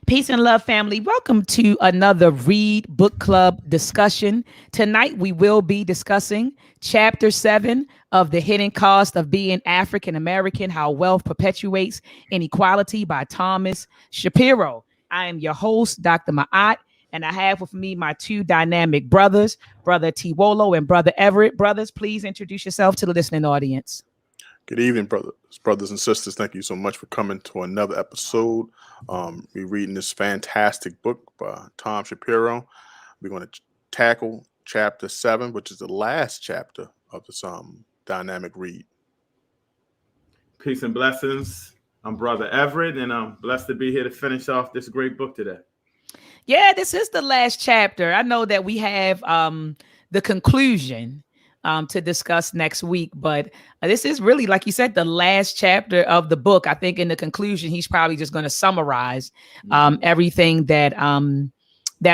Peace and love, family. Welcome to another R.E.A.D Book Club discussion. Tonight, we will be discussing Chapter 7 of The Hidden Cost of Being African American, How Wealth Perpetuates Inequality by Thomas Shapiro. I am your host, Dr. Ma'at, and I have with me my two dynamic brothers, Brother Tiwolo and Brother Everett. Brothers, please introduce yourself to the listening audience. Good evening, brothers and sisters. Thank you so much for coming to another episode. We're reading this fantastic book by Tom Shapiro. We're going to tackle chapter 7, which is the last chapter of this dynamic read. Peace and blessings. I'm Brother Everett, and I'm blessed to be here to finish off this great book today. Yeah, this is the last chapter. I know that we have the conclusion to discuss next week, but this is really, like you said, the last chapter of the book. I think in the conclusion, he's probably just going to summarize everything that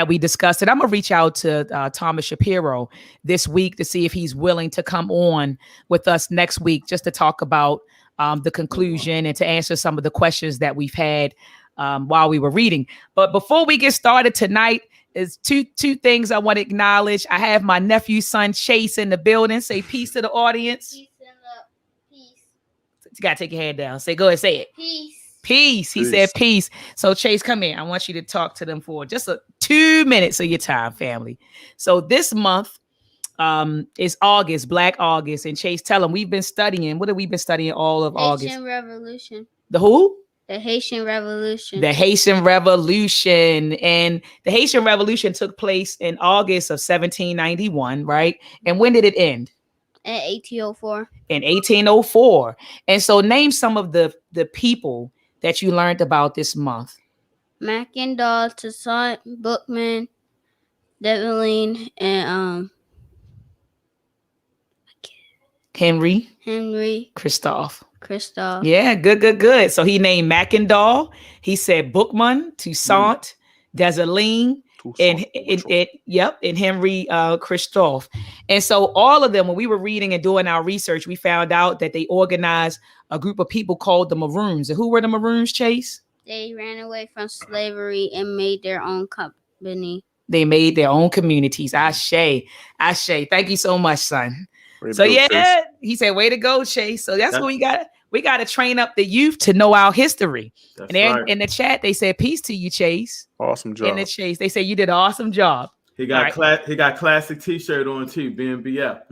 we discussed. And I'm gonna reach out to Thomas Shapiro this week to see if he's willing to come on with us next week just to talk about the conclusion and to answer some of the questions that we've had while we were reading. But before we get started tonight, is two things I want to acknowledge. I have my nephew's son Chase in the building. Say peace to the audience. Peace and love. Peace. You gotta take your hand down. Go ahead, say it. Peace. Peace. He said peace. So Chase, come in. I want you to talk to them for just 2 minutes of your time, family. So this month is August, Black August. And Chase, tell them we've been studying. What have we been studying all of August? Haitian Revolution. The who? The Haitian Revolution. The Haitian Revolution. And the Haitian Revolution took place in August of 1791, right? And when did it end? At 1804. In 1804. And so name some of the people that you learned about this month. Mackendall, Toussaint, Bookman, Develine, and Henry Christophe. Yeah, good. So he named Mackendall. He said Bookman, Toussaint, Desalegn, and Henry Christophe. And so all of them, when we were reading and doing our research, we found out that they organized a group of people called the Maroons. And who were the Maroons, Chase? They ran away from slavery and made their own company. They made their own communities. Ashe. Thank you so much, son. Chase. He said, way to go, Chase. So that's what we got. We got to train up the youth to know our history. That's and right. In the chat, they said, peace to you, Chase. Awesome job. In the Chase, they said you did an awesome job. He got classic T-shirt on too, BNBF.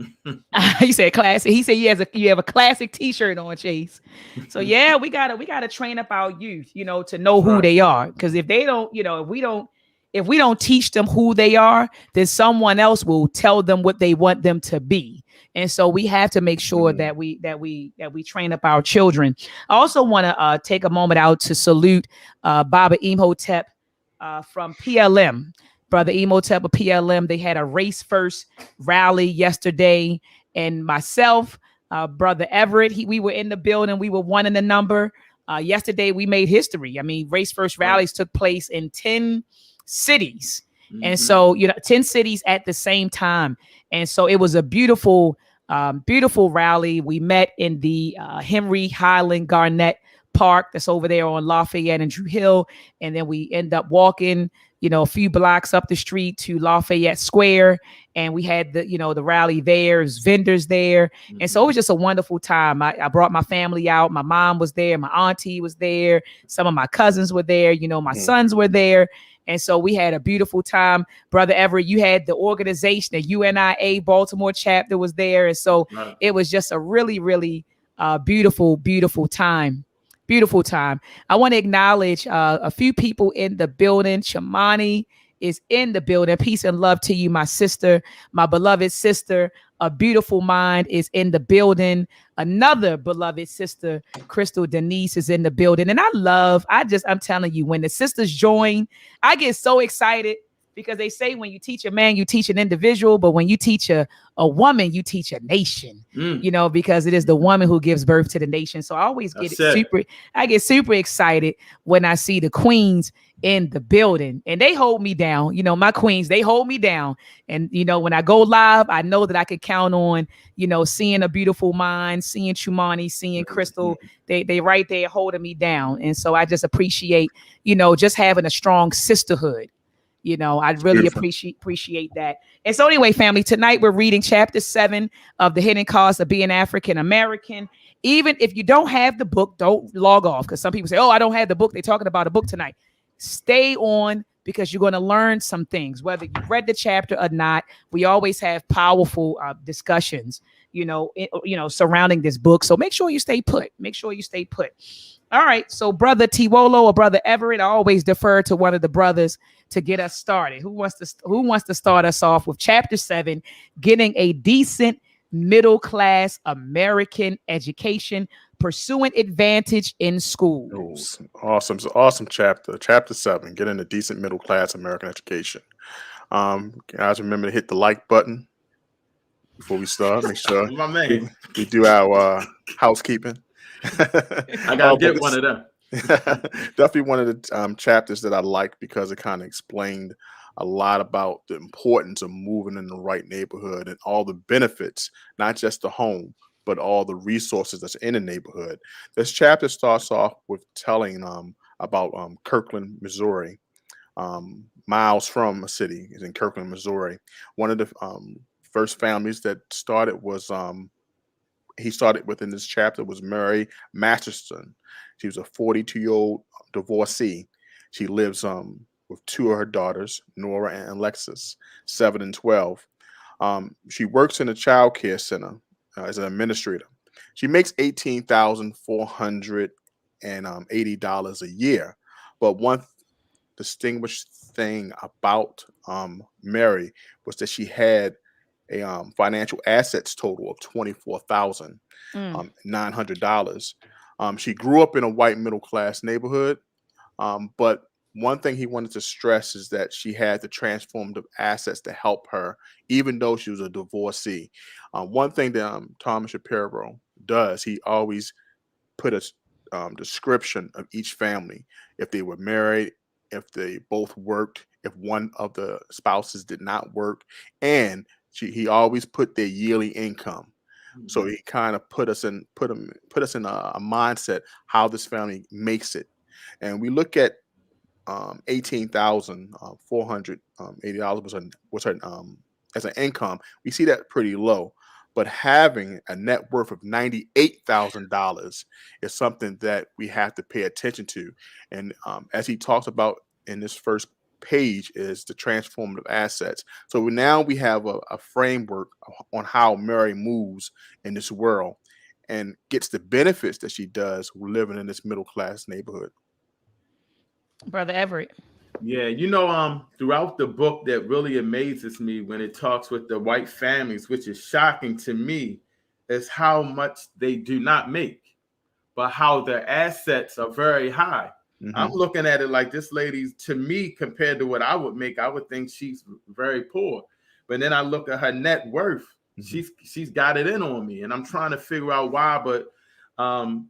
He said classic. He said you have a classic T-shirt on, Chase. So yeah, we gotta train up our youth, to know who they are. Because if they don't, if we don't teach them who they are, then someone else will tell them what they want them to be. And so we have to make sure that we train up our children. I also want to take a moment out to salute Baba Imhotep from PLM. Brother Imhotep of PLM. They had a race first rally yesterday, and myself, Brother Everett, we were in the building. We were one in the number. Yesterday, we made history. I mean, race first rallies took place in 10 cities. And so, 10 cities at the same time. And so it was a beautiful rally. We met in the Henry Highland Garnett Park that's over there on Lafayette and Drew Hill. And then we end up walking, a few blocks up the street to Lafayette Square. And we had the rally there. There's vendors there. And so it was just a wonderful time. I brought my family out. My mom was there. My auntie was there. Some of my cousins were there. My sons were there. And so we had a beautiful time. Brother Everett, you had the organization, the UNIA Baltimore chapter was there. And so it was just a really, really beautiful time. Beautiful time. I want to acknowledge a few people in the building. Shamani is in the building. Peace and love to you, my sister, my beloved sister. A beautiful mind is in the building. Another beloved sister, Crystal Denise, is in the building. And I'm telling you, when the sisters join, I get so excited because they say when you teach a man, you teach an individual, but when you teach a woman, you teach a nation. You know, because it is the woman who gives birth to the nation. So I always get super excited when I see the queens in the building, and they hold me down. You know, my queens, they hold me down. And, you know, when I go live, I know that I could count on, you know, seeing a beautiful mind, seeing Chumani, seeing Crystal. They right there holding me down. And so I just appreciate, you know, just having a strong sisterhood. You know, I really appreciate that. And so anyway, family, tonight we're reading chapter 7 of The Hidden Cost of Being African American. Even if you don't have the book, don't log off, because some people say, oh, I don't have the book. They're talking about a book tonight. Stay on, because you're going to learn some things, whether you've read the chapter or not. We always have powerful discussions, you know, surrounding this book. So make sure you stay put. All right. So Brother Tiwolo or Brother Everett, I always defer to one of the brothers to get us started. Who wants to start us off with chapter 7, getting a decent middle class American education, pursuing advantage in schools? Awesome chapter. Chapter 7, getting a decent middle class American education. Guys, remember to hit the like button before we start. Make sure My man. we do our housekeeping. I gotta get one of them. Definitely one of the chapters that I like, because it kind of explained a lot about the importance of moving in the right neighborhood and all the benefits, not just the home, but all the resources that's in the neighborhood. This chapter starts off with telling about Kirkland, Missouri. Miles from a city is in Kirkland, Missouri. One of the first families that started was he started within this chapter was Mary Masterson. She was a 42-year-old divorcee. She lives with 2 of her daughters, Nora and Alexis, 7 and 12. She works in a child care center as an administrator. She makes $18,480 a year. But one distinguished thing about Mary was that she had a financial assets total of $24,900. She grew up in a white middle class neighborhood, but one thing he wanted to stress is that she had the transformative assets to help her, even though she was a divorcee. One thing that Thomas Shapiro does, he always put a description of each family, if they were married, if they both worked, if one of the spouses did not work, and he always put their yearly income. So he kind of put us in a mindset how this family makes it. And we look at $18,480 was her as an income. We see that pretty low, but having a net worth of $98,000 is something that we have to pay attention to. And as he talks about in this first page is the transformative assets. So now we have a framework on how Mary moves in this world and gets the benefits that she does living in this middle class neighborhood. Brother Everett. Yeah, throughout the book, that really amazes me when it talks with the white families, which is shocking to me, is how much they do not make, but how their assets are very high. I'm looking at it like this lady, to me, compared to what I would make, I would think she's very poor. But then I look at her net worth. She's got it in on me, and I'm trying to figure out why. But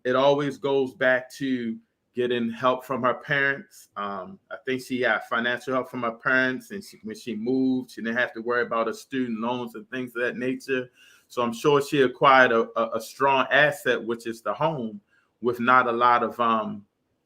it always goes back to getting help from her parents. I think she had financial help from her parents, and when she moved, she didn't have to worry about her student loans and things of that nature. So I'm sure she acquired a strong asset, which is the home, with not a lot of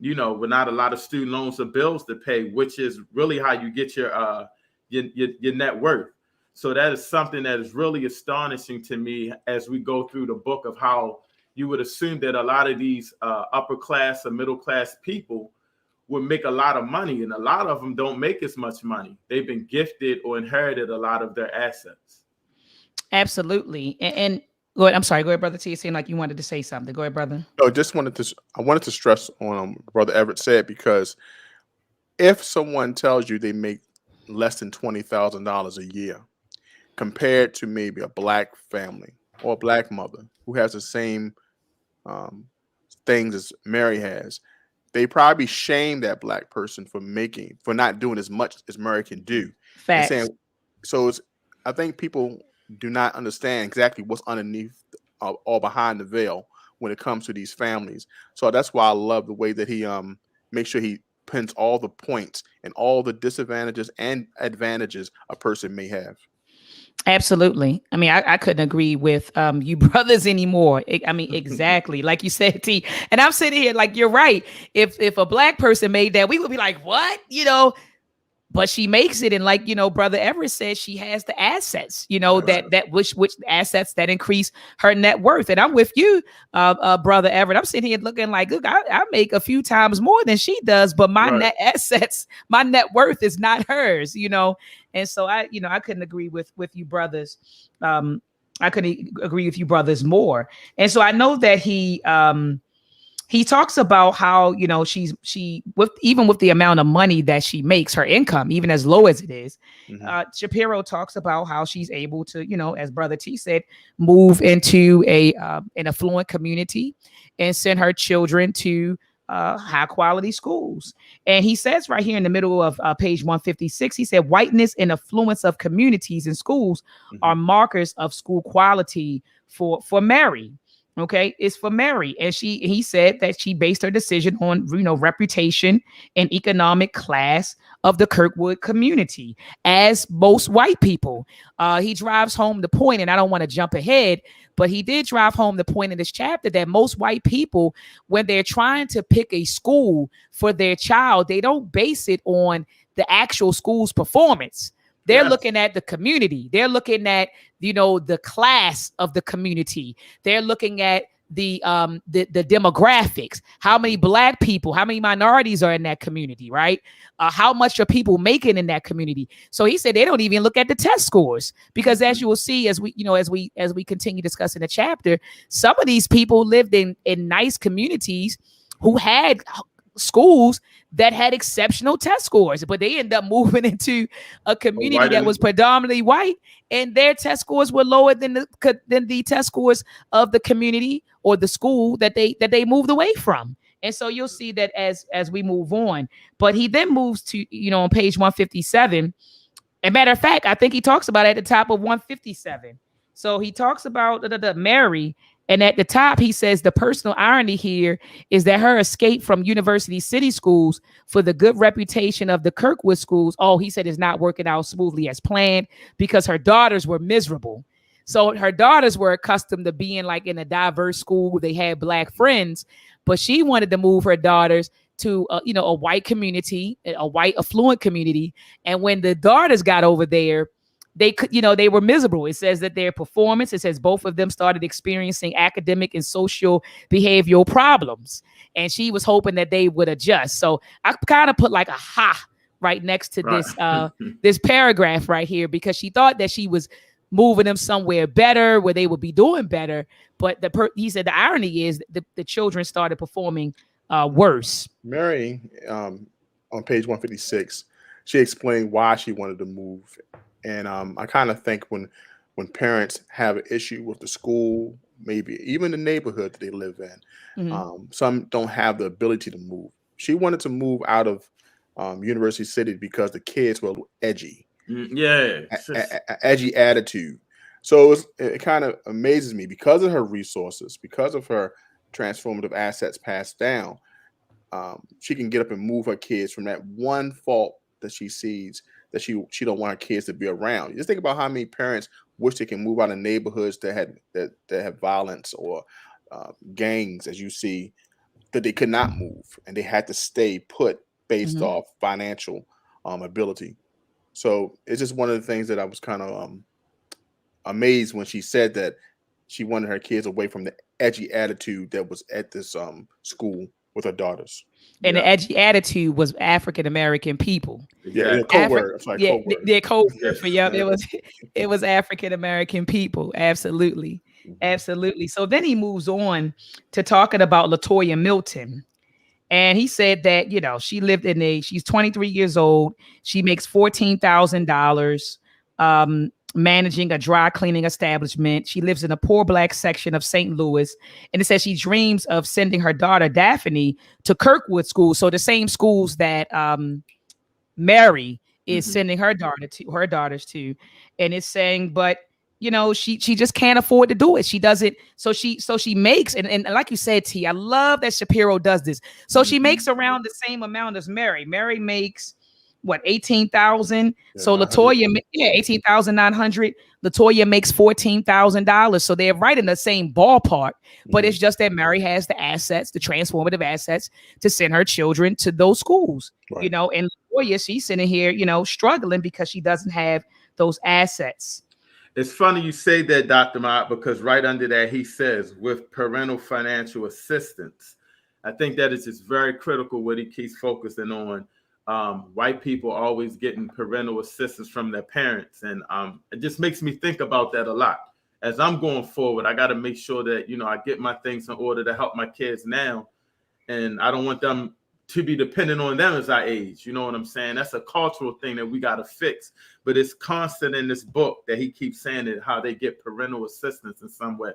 with not a lot of student loans or bills to pay, which is really how you get your net worth. So that is something that is really astonishing to me as we go through the book, of how you would assume that a lot of these upper class or middle class people would make a lot of money, and a lot of them don't make as much money. They've been gifted or inherited a lot of their assets. Absolutely. And go ahead. I'm sorry. Go ahead, Brother T. It seemed like you wanted to say something. Go ahead, brother. No, I wanted to stress on Brother Everett said, because if someone tells you they make less than $20,000 a year, compared to maybe a black family or a black mother who has the same things as Mary has, they probably shame that black person for not doing as much as Mary can do. And Facts. saying, so I think people do not understand exactly what's underneath or behind the veil when it comes to these families. So that's why I love the way that he makes sure he pins all the points and all the disadvantages and advantages a person may have. Absolutely. I mean, I couldn't agree with you brothers anymore. I mean, exactly like you said, T. And I'm sitting here like, you're right. If a black person made that, we would be like, what? But she makes it, and like Brother Everett said, she has the assets, which assets that increase her net worth. And I'm with you, Brother Everett. I'm sitting here looking like, look, I make a few times more than she does, but my net assets, my net worth is not hers, And so I couldn't agree with you brothers. I couldn't agree with you brothers more. And so I know that he talks about how, she even with the amount of money that she makes, her income, even as low as it is, Shapiro talks about how she's able to, as Brother T said, move into an affluent community and send her children to high quality schools. And he says right here in the middle of page 156, he said, whiteness and affluence of communities and schools are markers of school quality for Mary. Okay, it's for Mary. And he said that she based her decision on, reputation and economic class of the Kirkwood community, as most white people. He drives home the point, and I don't want to jump ahead, but he did drive home the point in this chapter that most white people, when they're trying to pick a school for their child, they don't base it on the actual school's performance. They're looking at the community. They're looking at, the class of the community. They're looking at the demographics. How many black people, how many minorities are in that community, right? How much are people making in that community? So he said they don't even look at the test scores, because as you will see, as we continue discussing the chapter, some of these people lived in nice communities who had schools that had exceptional test scores, but they end up moving into a community that was predominantly white, and their test scores were lower than the test scores of the community or the school that they moved away from. And so you'll see that as we move on. But he then moves to, on page 157. As a matter of fact, I think he talks about it at the top of 157. So he talks about the Mary. And at the top, he says the personal irony here is that her escape from university city schools for the good reputation of the Kirkwood schools, he said, is not working out smoothly as planned, because her daughters were miserable. So her daughters were accustomed to being like in a diverse school. They had black friends, but she wanted to move her daughters to a white community, a white affluent community. And when the daughters got over there, they were miserable. It says that their performance, it says both of them started experiencing academic and social behavioral problems. And she was hoping that they would adjust. So I kind of put like a ha right next to this this paragraph right here, because she thought that she was moving them somewhere better where they would be doing better. But he said the irony is the children started performing worse. Mary, on page 156, she explained why she wanted to move. And I kind of think when parents have an issue with the school, maybe even the neighborhood that they live in, some don't have the ability to move. She wanted to move out of University City because the kids were edgy. Edgy attitude. So it kind of amazes me, because of her resources, because of her transformative assets passed down, she can get up and move her kids from that one fault that she sees, that she don't want her kids to be around. Just think about how many parents wish they can move out of neighborhoods that have violence or gangs, as you see, that they could not move, and they had to stay put based off financial ability. So it's just one of the things that I was kind of amazed when she said that she wanted her kids away from the edgy attitude that was at this school with her daughters. And the edgy attitude was African American people. Yeah, code word. Code word for it was African American people. Absolutely. Absolutely. So then he moves on to talking about LaToya Milton. And he said that, she lived she's 23 years old. She makes $14,000. managing a dry cleaning establishment. She lives in a poor Black section of St. Louis. And it says she dreams of sending her daughter, Daphne, to Kirkwood School. So the same schools that Mary is sending her daughters to. And it's saying, but she just can't afford to do it. She doesn't. So she makes, and like you said, T, I love that Shapiro does this. So she makes around the same amount as Mary. Mary makes what, 18,000. So Latoya, 18,900. Latoya makes $14,000. So they're right in the same ballpark, but it's just that Mary has the assets, the transformative assets to send her children to those schools, and Latoya, she's sitting here, struggling because she doesn't have those assets. It's funny you say that, Dr. Mott, because right under that, he says with parental financial assistance. I think that is just very critical what he keeps focusing on. White people always getting parental assistance from their parents. And it just makes me think about that a lot. As I'm going forward, I got to make sure that, I get my things in order to help my kids now. And I don't want them to be dependent on them as I age. You know what I'm saying? That's a cultural thing that we got to fix. But it's constant in this book that he keeps saying it, how they get parental assistance in some way.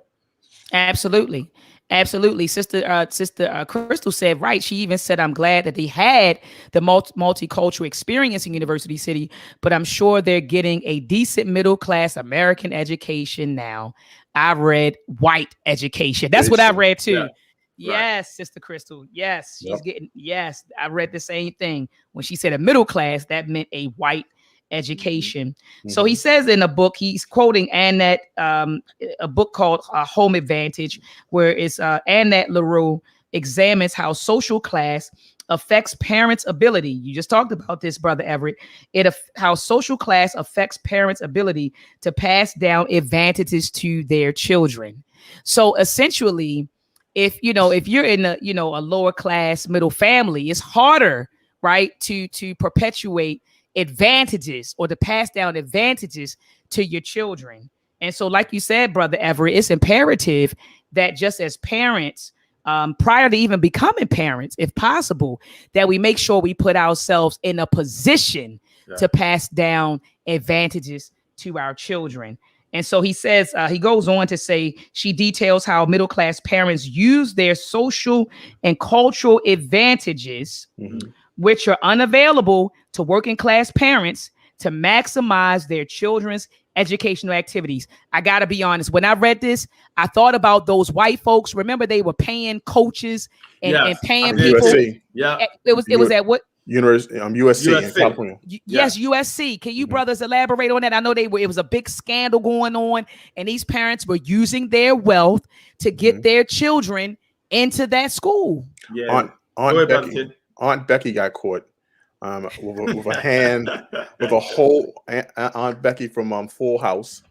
Absolutely. Sister Crystal said, right. She even said, I'm glad that they had the multicultural experience in University City, but I'm sure they're getting a decent middle-class American education now. I read white education. That's what I read too. Yeah. Yes, Sister Crystal. Yes, she's getting, yes, I read the same thing. When she said a middle class, that meant a white education. So he says in a book, he's quoting Annette, a book called Home Advantage, where it's Annette LaRue examines how social class affects parents' ability. You just talked about this, Brother Everett. How social class affects parents' ability to pass down advantages to their children. So essentially, if you're in a lower class middle family, it's harder, right, to perpetuate advantages or to pass down advantages to your children. And so, like you said, Brother Everett, it's imperative that just as parents, prior to even becoming parents, if possible, that we make sure we put ourselves in a position to pass down advantages to our children. And so he says, he goes on to say, she details how middle-class parents use their social and cultural advantages, which are unavailable to working class parents, to maximize their children's educational activities. I got to be honest. When I read this, I thought about those white folks. Remember, they were paying coaches and paying people. USC. Yeah. It was at what? University, USC in California. Yes, USC. Can you brothers elaborate on that? I know it was a big scandal going on, and these parents were using their wealth to get their children into that school. Yeah. Aunt Becky got caught with a hand, with a whole. Aunt Becky from Full House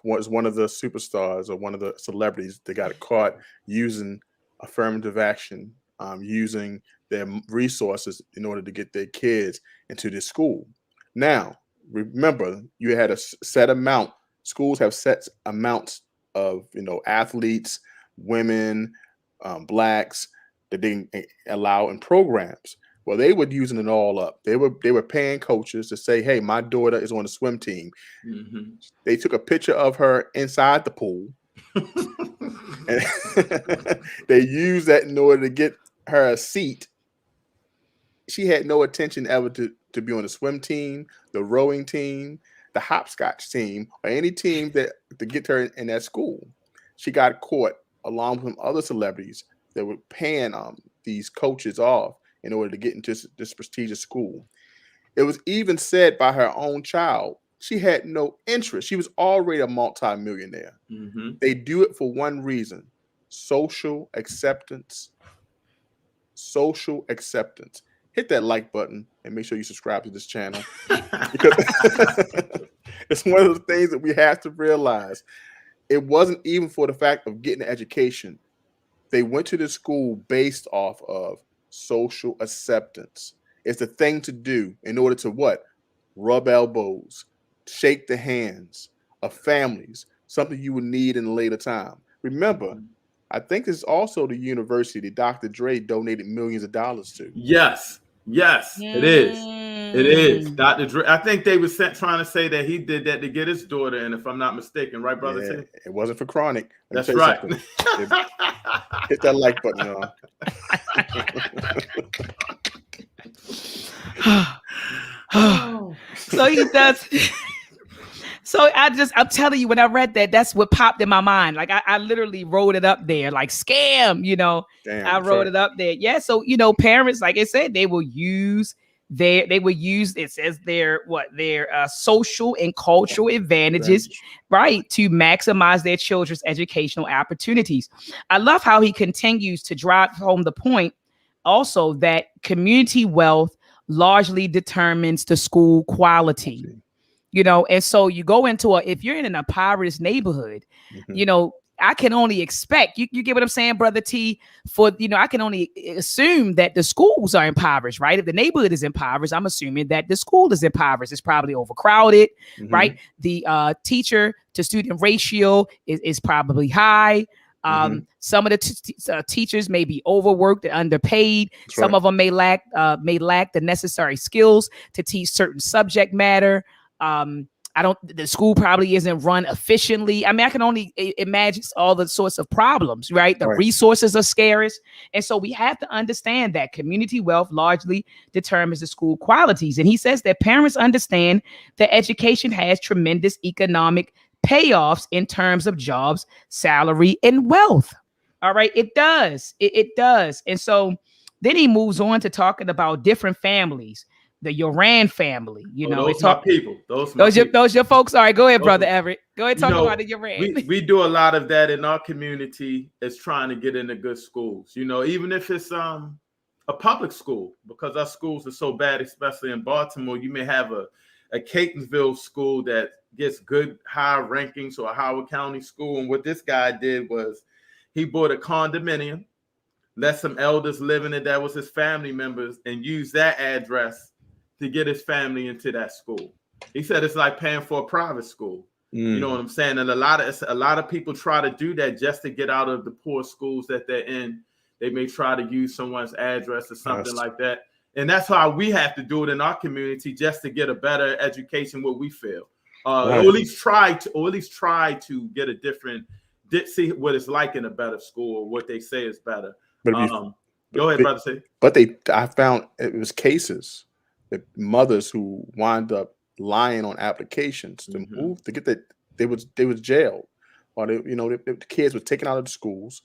was one of the superstars or one of the celebrities that got caught using affirmative action, using their resources in order to get their kids into this school. Now, remember, you had a set amount. Schools have set amounts of, athletes, women, blacks that they didn't allow in programs. Well, they were using it all up. They were paying coaches to say, "Hey, my daughter is on the swim team." They took a picture of her inside the pool, and they used that in order to get her a seat. She had no intention ever to be on the swim team, the rowing team, the hopscotch team, or any team that to get her in that school. She got caught along with some other celebrities that were paying these coaches off in order to get into this prestigious school. It was even said by her own child, she had no interest. She was already a multimillionaire. They do it for one reason: social acceptance. Social acceptance. Hit that like button and make sure you subscribe to this channel, because it's one of the things that we have to realize. It wasn't even for the fact of getting an education. They went to the school based off of social acceptance. It's the thing to do in order to what? Rub elbows, shake the hands of families, something you would need in a later time. Remember, I think it's also the university that Dr. Dre donated millions of dollars to. Yes, it is. It is. Dr. Dre. I think they were trying to say that he did that to get his daughter in, if I'm not mistaken, right, brother? Yeah, T? it wasn't for chronic. That's right. Hit that like button, y'all. So he does. So I'm telling you, when I read that, that's what popped in my mind. Like I literally wrote it up there, like scam, Damn, I wrote it up there. Yeah. So, parents, like I said, they will use it says their social and cultural advantages, right, to maximize their children's educational opportunities. I love how he continues to drive home the point also that community wealth largely determines the school quality. And so you go into if you're in an impoverished neighborhood, I can only expect, you get what I'm saying, Brother T, I can only assume that the schools are impoverished, right? If the neighborhood is impoverished, I'm assuming that the school is impoverished. It's probably overcrowded, right? The teacher to student ratio is probably high. Some of the teachers may be overworked and underpaid. Some of them may lack the necessary skills to teach certain subject matter. The school probably isn't run efficiently. I mean, I can only imagine all the sorts of problems, right? The resources are scarce. And so we have to understand that community wealth largely determines the school qualities. And he says that parents understand that education has tremendous economic payoffs in terms of jobs, salary, and wealth. All right. It does. It does. And so then he moves on to talking about different families. The R.E.A.D family, those my people. Those your folks. All right, go ahead, Brother Everett. Go ahead, talk about the R.E.A.D. We do a lot of that in our community, is trying to get into good schools. Even if it's a public school, because our schools are so bad, especially in Baltimore. You may have a Catonsville school that gets good high rankings, or a Howard County school. And what this guy did was he bought a condominium, let some elders live in it that was his family members, and used that address to get his family into that school. He said it's like paying for a private school. You know what I'm saying? And a lot of people try to do that just to get out of the poor schools that they're in. They may try to use someone's address or something like that. And that's how we have to do it in our community, just to get a better education, what we feel. Or at least try to get a different, see what it's like in a better school, or what they say is better. Go ahead, brother. Say. But I found it was cases. The mothers who wind up lying on applications to move to get that they was jailed, or the kids were taken out of the schools,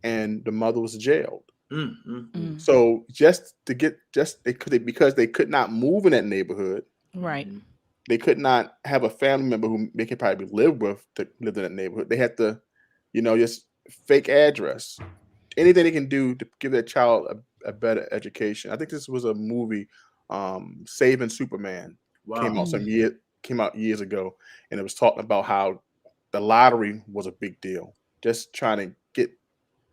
and the mother was jailed. So because they could not move in that neighborhood, right? They could not have a family member who they could probably live with to live in that neighborhood. They had to, just fake address. Anything they can do to give their child a better education. I think this was a movie. Saving Superman came out years ago, and it was talking about how the lottery was a big deal. Just trying to get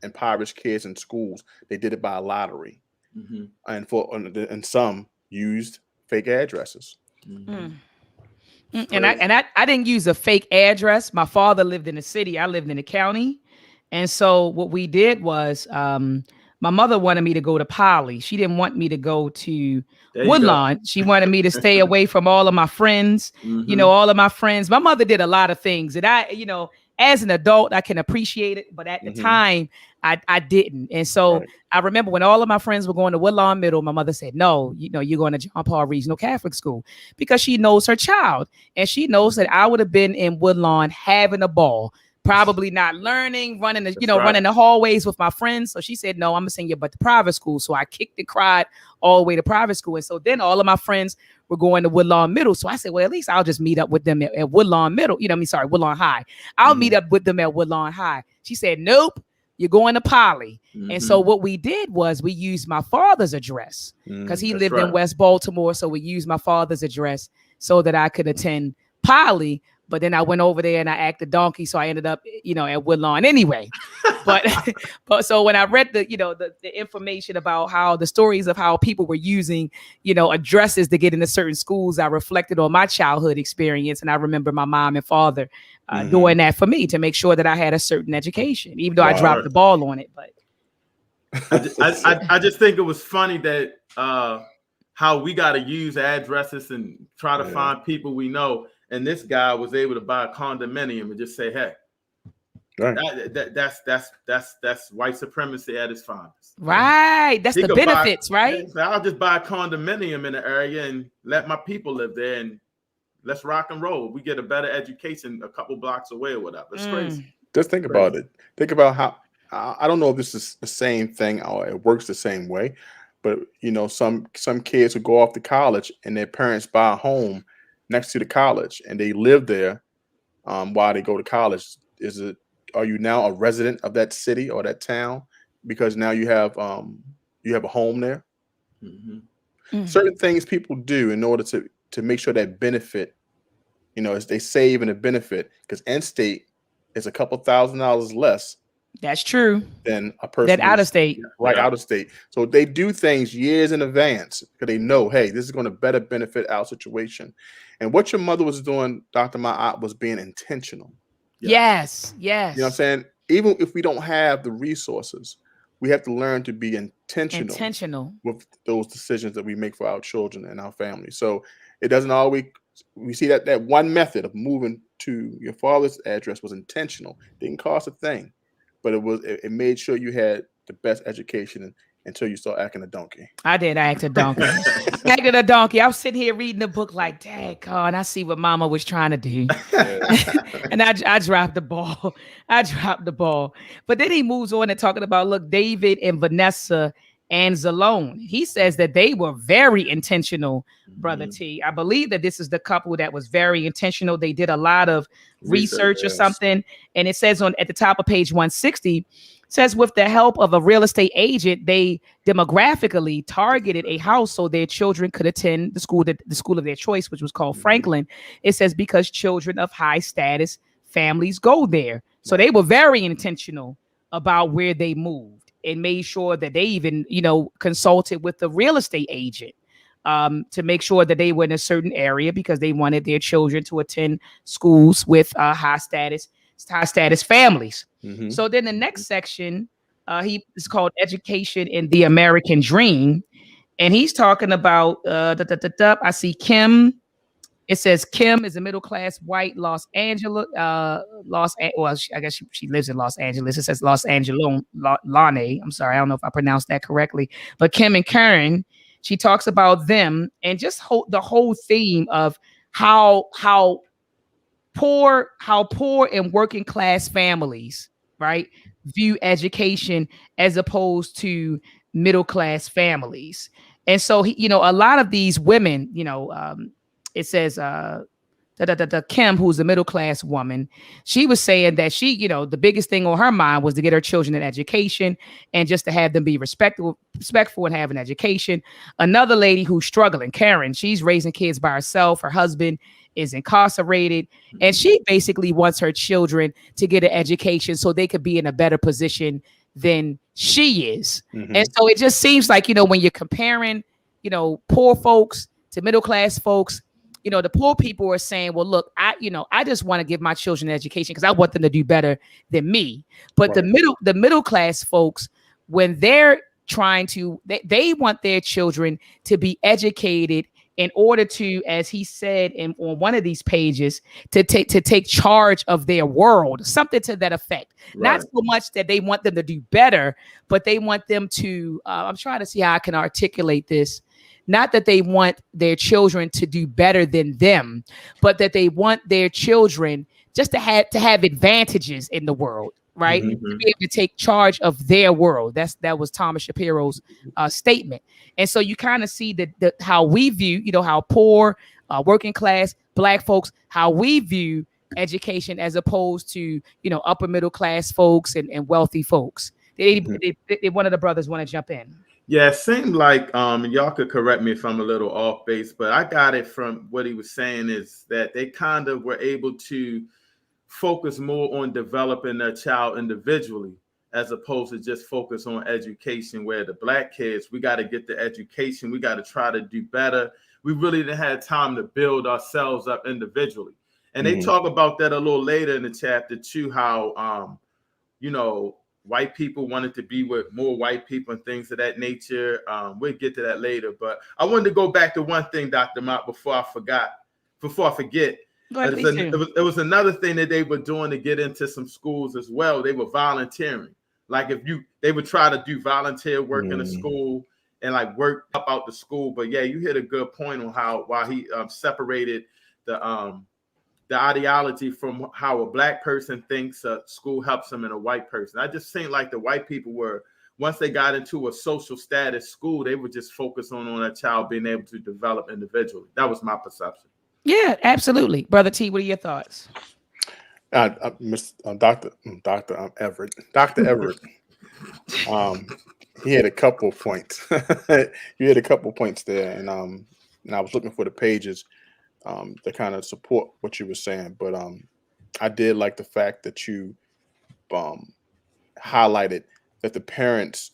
impoverished kids in schools, they did it by a lottery, and some used fake addresses. And I didn't use a fake address. My father lived in the city. I lived in the county, and so what we did was my mother wanted me to go to Poly. She didn't want me to go to Woodlawn. She wanted me to stay away from all of my friends, all of my friends. My mother did a lot of things that I, as an adult, I can appreciate it. But at the time, I didn't. And so I remember when all of my friends were going to Woodlawn Middle, my mother said, no, you're going to John Paul Regional Catholic School, because she knows her child. And she knows that I would have been in Woodlawn having a ball. Probably not learning, running the hallways with my friends. So she said, no, I'm gonna send you but to private school. So I kicked and cried all the way to private school. And so then all of my friends were going to Woodlawn Middle. So I said, well, at least I'll just meet up with them at Woodlawn Middle. Woodlawn High. I'll meet up with them at Woodlawn High. She said, nope, you're going to Poly. And so what we did was we used my father's address, because he lived in West Baltimore. So we used my father's address so that I could attend Poly. But then I went over there and I acted donkey, so I ended up, at Woodlawn anyway. But so when I read the information about how the stories of how people were using, addresses to get into certain schools, I reflected on my childhood experience, and I remember my mom and father doing that for me to make sure that I had a certain education, even though I dropped the ball on it. But I just think it was funny that how we got to use addresses and try to find people we know. And this guy was able to buy a condominium and just say, hey, that's white supremacy at its finest. Right. That's the benefits, right? I'll just buy a condominium in the area and let my people live there, and let's rock and roll. We get a better education a couple blocks away or whatever. It's crazy. Just think about it. Think about how, I don't know if this is the same thing or it works the same way, but you know, some kids who go off to college and their parents buy a home next to the college and they live there while they go to college. Are you now a resident of that city or that town because now you have a home there? Certain things people do in order to make sure that benefit, you know, as they save in a benefit, because in-state is a couple $1,000s less. That's true. Than a person that out of state, right? Out of state. So they do things years in advance because they know, hey, this is going to better benefit our situation. And what your mother was doing, Dr. Ma'at, was being intentional. Yes. You know what I'm saying? Even if we don't have the resources, we have to learn to be intentional with those decisions that we make for our children and our family. So it doesn't always, we see that one method of moving to your father's address was intentional. Didn't cost a thing, but it made sure you had the best education until you start acting a donkey. I did act a donkey. Acting a donkey. I was sitting here reading the book like, dang, and I see what mama was trying to do. And I dropped the ball. But then he moves on and talking about, look, David and Vanessa and Zalone. He says that they were very intentional, Brother T. I believe that this is the couple that was very intentional. They did a lot of research or something. And it says at the top of page 160, says with the help of a real estate agent, they demographically targeted a house so their children could attend the school of their choice, which was called Franklin. It says because children of high status families go there. So they were very intentional about where they moved and made sure that they even, consulted with the real estate agent to make sure that they were in a certain area because they wanted their children to attend schools with high status families. So then the next section, is called Education in the American Dream. And he's talking about, I see Kim. It says Kim is a middle-class white I guess she lives in Los Angeles. It says Los Angeles, Lane. I'm sorry, I don't know if I pronounced that correctly. But Kim and Karen, she talks about them and just the whole theme of how poor and working class families, right, view education as opposed to middle class families. And so a lot of these women, it says Kim, who's a middle class woman, she was saying that she, the biggest thing on her mind was to get her children an education and just to have them be respectful and have an education. Another lady who's struggling, Karen, she's raising kids by herself. Her husband is incarcerated, and she basically wants her children to get an education so they could be in a better position than she is. And so it just seems like, when you're comparing, poor folks to middle class folks, the poor people are saying, well, look, I just want to give my children an education because I want them to do better than me. But the middle class folks, when they're trying to, they want their children to be educated in order to, as he said on one of these pages, to take charge of their world, something to that effect. Right. Not so much that they want them to do better, but they want them to, I'm trying to see how I can articulate this. Not that they want their children to do better than them, but that they want their children just to have advantages in the world, right? To be able to take charge of their world. That was Thomas Shapiro's statement. And so you kind of see that how we view, how poor, working class, Black folks, how we view education as opposed to, upper middle class folks and wealthy folks. One of the brothers want to jump in. Yeah, it seemed like, y'all could correct me if I'm a little off base, but I got it from what he was saying is that they kind of were able to focus more on developing their child individually as opposed to just focus on education, where the Black kids, we got to get the education. We got to try to do better. We really didn't have time to build ourselves up individually. And they talk about that a little later in the chapter too, how, white people wanted to be with more white people and things of that nature. We'll get to that later. But I wanted to go back to one thing, Dr. Mott, before I forget. Go ahead, please do. It was another thing that they were doing to get into some schools as well. They were volunteering. Like they would try to do volunteer work in a school and like work up out the school. But yeah, you hit a good point on why he separated the ideology from how a black person thinks a school helps them and a white person. I just think like the white people were, once they got into a social status school, they would just focus on a child being able to develop individually. That was my perception. Yeah, absolutely. Brother T, what are your thoughts? Dr. Everett, he had a couple of points. You had a couple of points there, and I was looking for the pages to kind of support what you were saying. But I did like the fact that you highlighted that the parents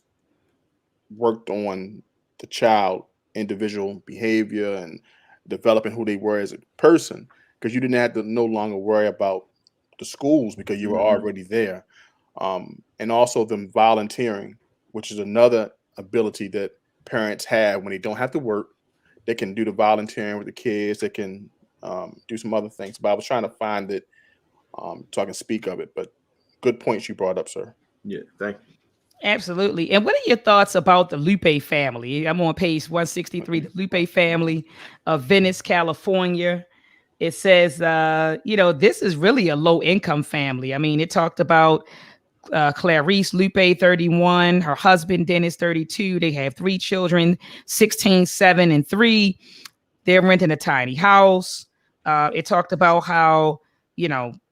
worked on the child individual behavior and developing who they were as a person, because you didn't have to no longer worry about the schools because you were already there. And also them volunteering, which is another ability that parents have when they don't have to work. They can do the volunteering with the kids. They can do some other things. But I was trying to find it so I can speak of it. But good points you brought up, sir. Yeah, thank you. Absolutely. And what are your thoughts about the Lupe family? I'm on page 163, the Lupe family of Venice, California. It says, this is really a low income family. I mean, it talked about Clarice Lupe, 31, her husband, Dennis, 32. They have 3 children, 16, 7, and 3. They're renting a tiny house. It talked about how,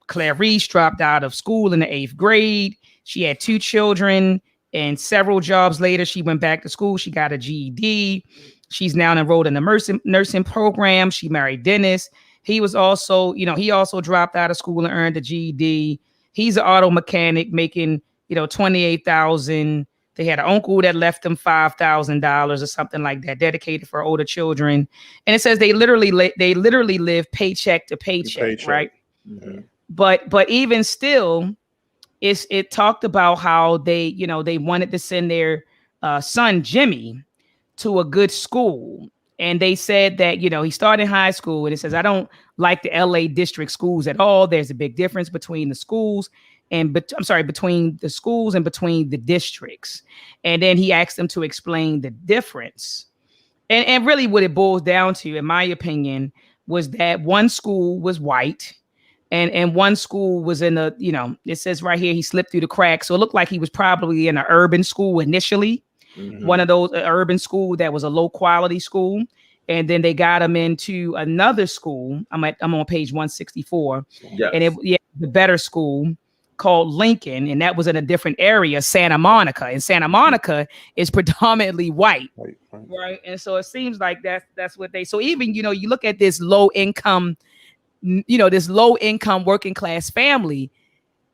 Clarice dropped out of school in the 8th grade. She had 2 children, and several jobs later, she went back to school. She got a GED. She's now enrolled in the nursing program. She married Dennis. He was also, he also dropped out of school and earned a GED. He's an auto mechanic making, $28,000. They had an uncle that left them $5,000 or something like that, dedicated for older children. And it says they literally live paycheck to paycheck. Right? Mm-hmm. But even still, it talked about how they wanted to send their son Jimmy to a good school. And they said that, he started in high school, and it says, I don't like the LA district schools at all. There's a big difference between the schools between the schools and between the districts. And then he asked them to explain the difference. And really what it boils down to, in my opinion, was that one school was white and one school was in it says right here, he slipped through the cracks. So it looked like he was probably in an urban school initially. Mm-hmm. One of those urban school that was a low quality school, and then they got him into another school. I'm on page 164, yes. And the better school called Lincoln, and that was in a different area, Santa Monica, and Santa Monica is predominantly white, right? And so it seems like that's what they. So even you look at this low income working class family,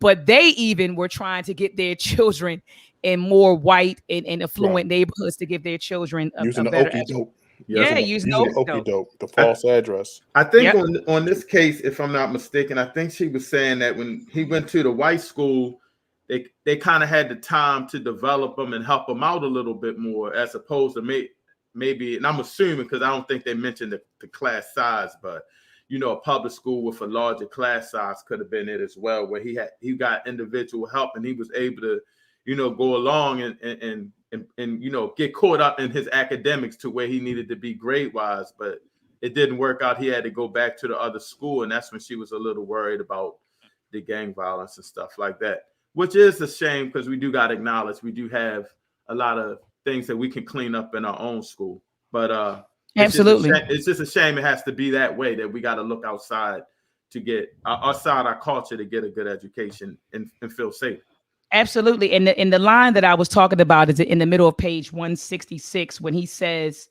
but they even were trying to get their children in more white and affluent neighborhoods to give their children using a better dope. Using the dope, the false address. I think on this case, if I'm not mistaken, I think she was saying that when he went to the white school, they kind of had the time to develop him and help him out a little bit more, as opposed to maybe, and I'm assuming because I don't think they mentioned the class size, but a public school with a larger class size could have been it as well, where he got individual help and he was able to go along and get caught up in his academics to where he needed to be grade wise, but it didn't work out. He had to go back to the other school, and that's when she was a little worried about the gang violence and stuff like that, which is a shame because we do got to acknowledge we do have a lot of things that we can clean up in our own school. But absolutely, it's just a shame it has to be that way, that we got to look outside to get outside our culture to get a good education and feel safe. Absolutely. And the line that I was talking about is in the middle of page 166 when he says,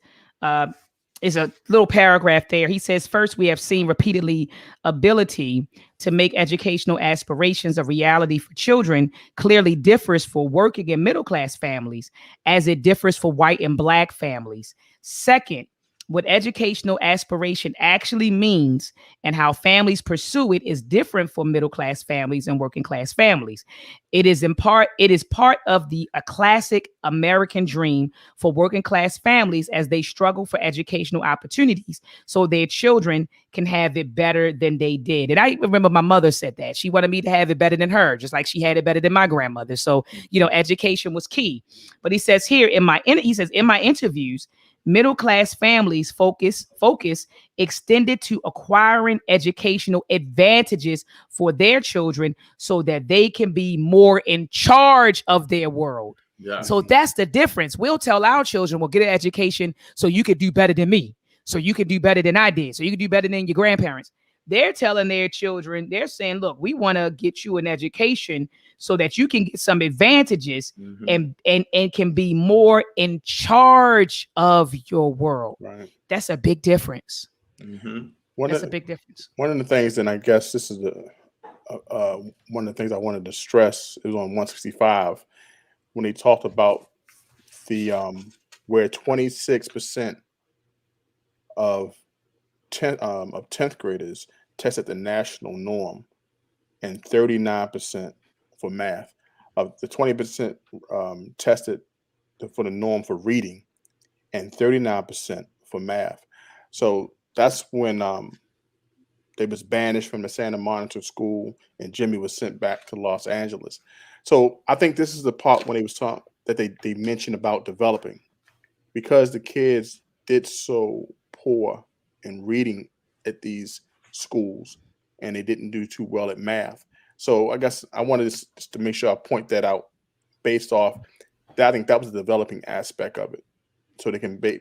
is a little paragraph there. He says, first, we have seen repeatedly ability to make educational aspirations a reality for children clearly differs for working and middle class families as it differs for white and black families. Second, what educational aspiration actually means and how families pursue it is different for middle class families and working class families. It is part of a classic American dream for working class families as they struggle for educational opportunities so their children can have it better than they did. And I remember my mother said that she wanted me to have it better than her, just like she had it better than my grandmother. So, education was key. But he says here in my interviews, middle class families focus extended to acquiring educational advantages for their children so that they can be more in charge of their world. Yeah. So that's the difference. We'll tell our children, well, get an education so you could do better than me, so you could do better than I did, so you could do better than your grandparents. They're telling their children, they're saying, look, we want to get you an education so that you can get some advantages and can be more in charge of your world. Right. That's a big difference. That's a big difference. One of the things, and I guess this is one of the things I wanted to stress, is on 165 when he talked about the where 26% of 10th graders test at the national norm and 39% for math. Of the 20% tested for the norm for reading and 39% for math. So that's when they was banished from the Santa Monica school and Jimmy was sent back to Los Angeles. So I think this is the part when he was talking that they mentioned about developing, because the kids did so poor in reading at these schools and they didn't do too well at math. So I guess I wanted to make sure I point that out based off that. I think that was the developing aspect of it. So they can be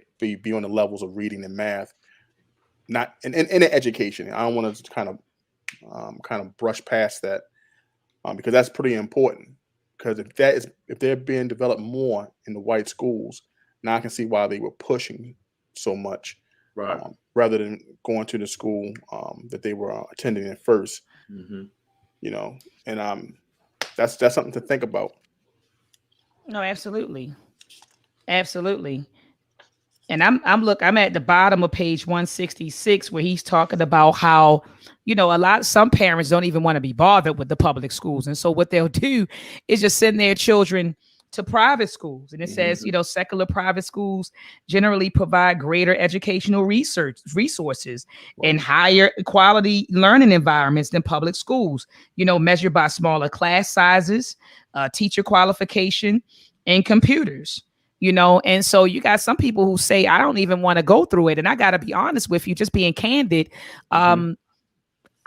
on the levels of reading and math, not in education. I don't want to kind of brush past that because that's pretty important. Because if they're being developed more in the white schools, now I can see why they were pushing so much, right? Rather than going to the school that they were attending at first. And that's something to think about. No, absolutely. And I'm at the bottom of page 166 where he's talking about how, some parents don't even want to be bothered with the public schools. And so what they'll do is just send their children to private schools. And it says, secular private schools generally provide greater educational resources and higher quality learning environments than public schools, measured by smaller class sizes, teacher qualification, and computers. And so you got some people who say, I don't even want to go through it. And I got to be honest with you, just being candid.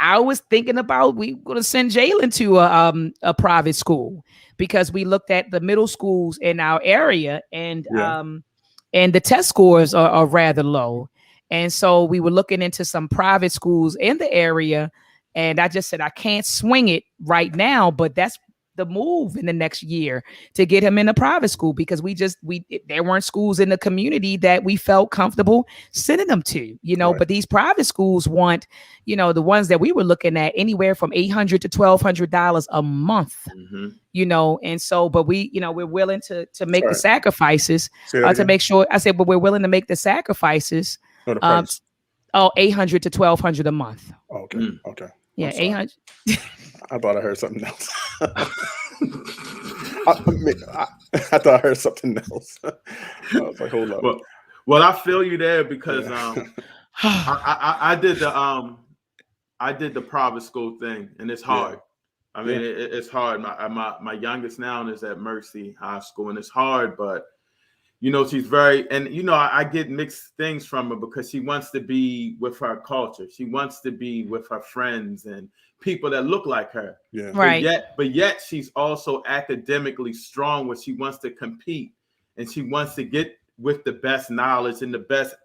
I was thinking about, we going to send Jalen to a private school because we looked at the middle schools in our area and the test scores are rather low. And so we were looking into some private schools in the area. And I just said, I can't swing it right now, but that's the move in the next year to get him in a private school, because there weren't schools in the community that we felt comfortable sending them to, but these private schools want, the ones that we were looking at anywhere from $800 to $1,200 a month, and so, but we're willing to make the sacrifices to make sure. I said, but we're willing to make the sacifices. $800 to $1,200 a month. Okay. Okay. Yeah. 800. I thought I heard something else. I thought I heard something else. I was like, hold up. Well, I feel you there because I did the private school thing, and it's hard. I mean, it's hard. My youngest now is at Mercy High School, and it's hard, but she's very, and I get mixed things from her because she wants to be with her culture. She wants to be with her friends and people that look like her. Yeah. Right. But yet she's also academically strong where she wants to compete and she wants to get with the best knowledge and the best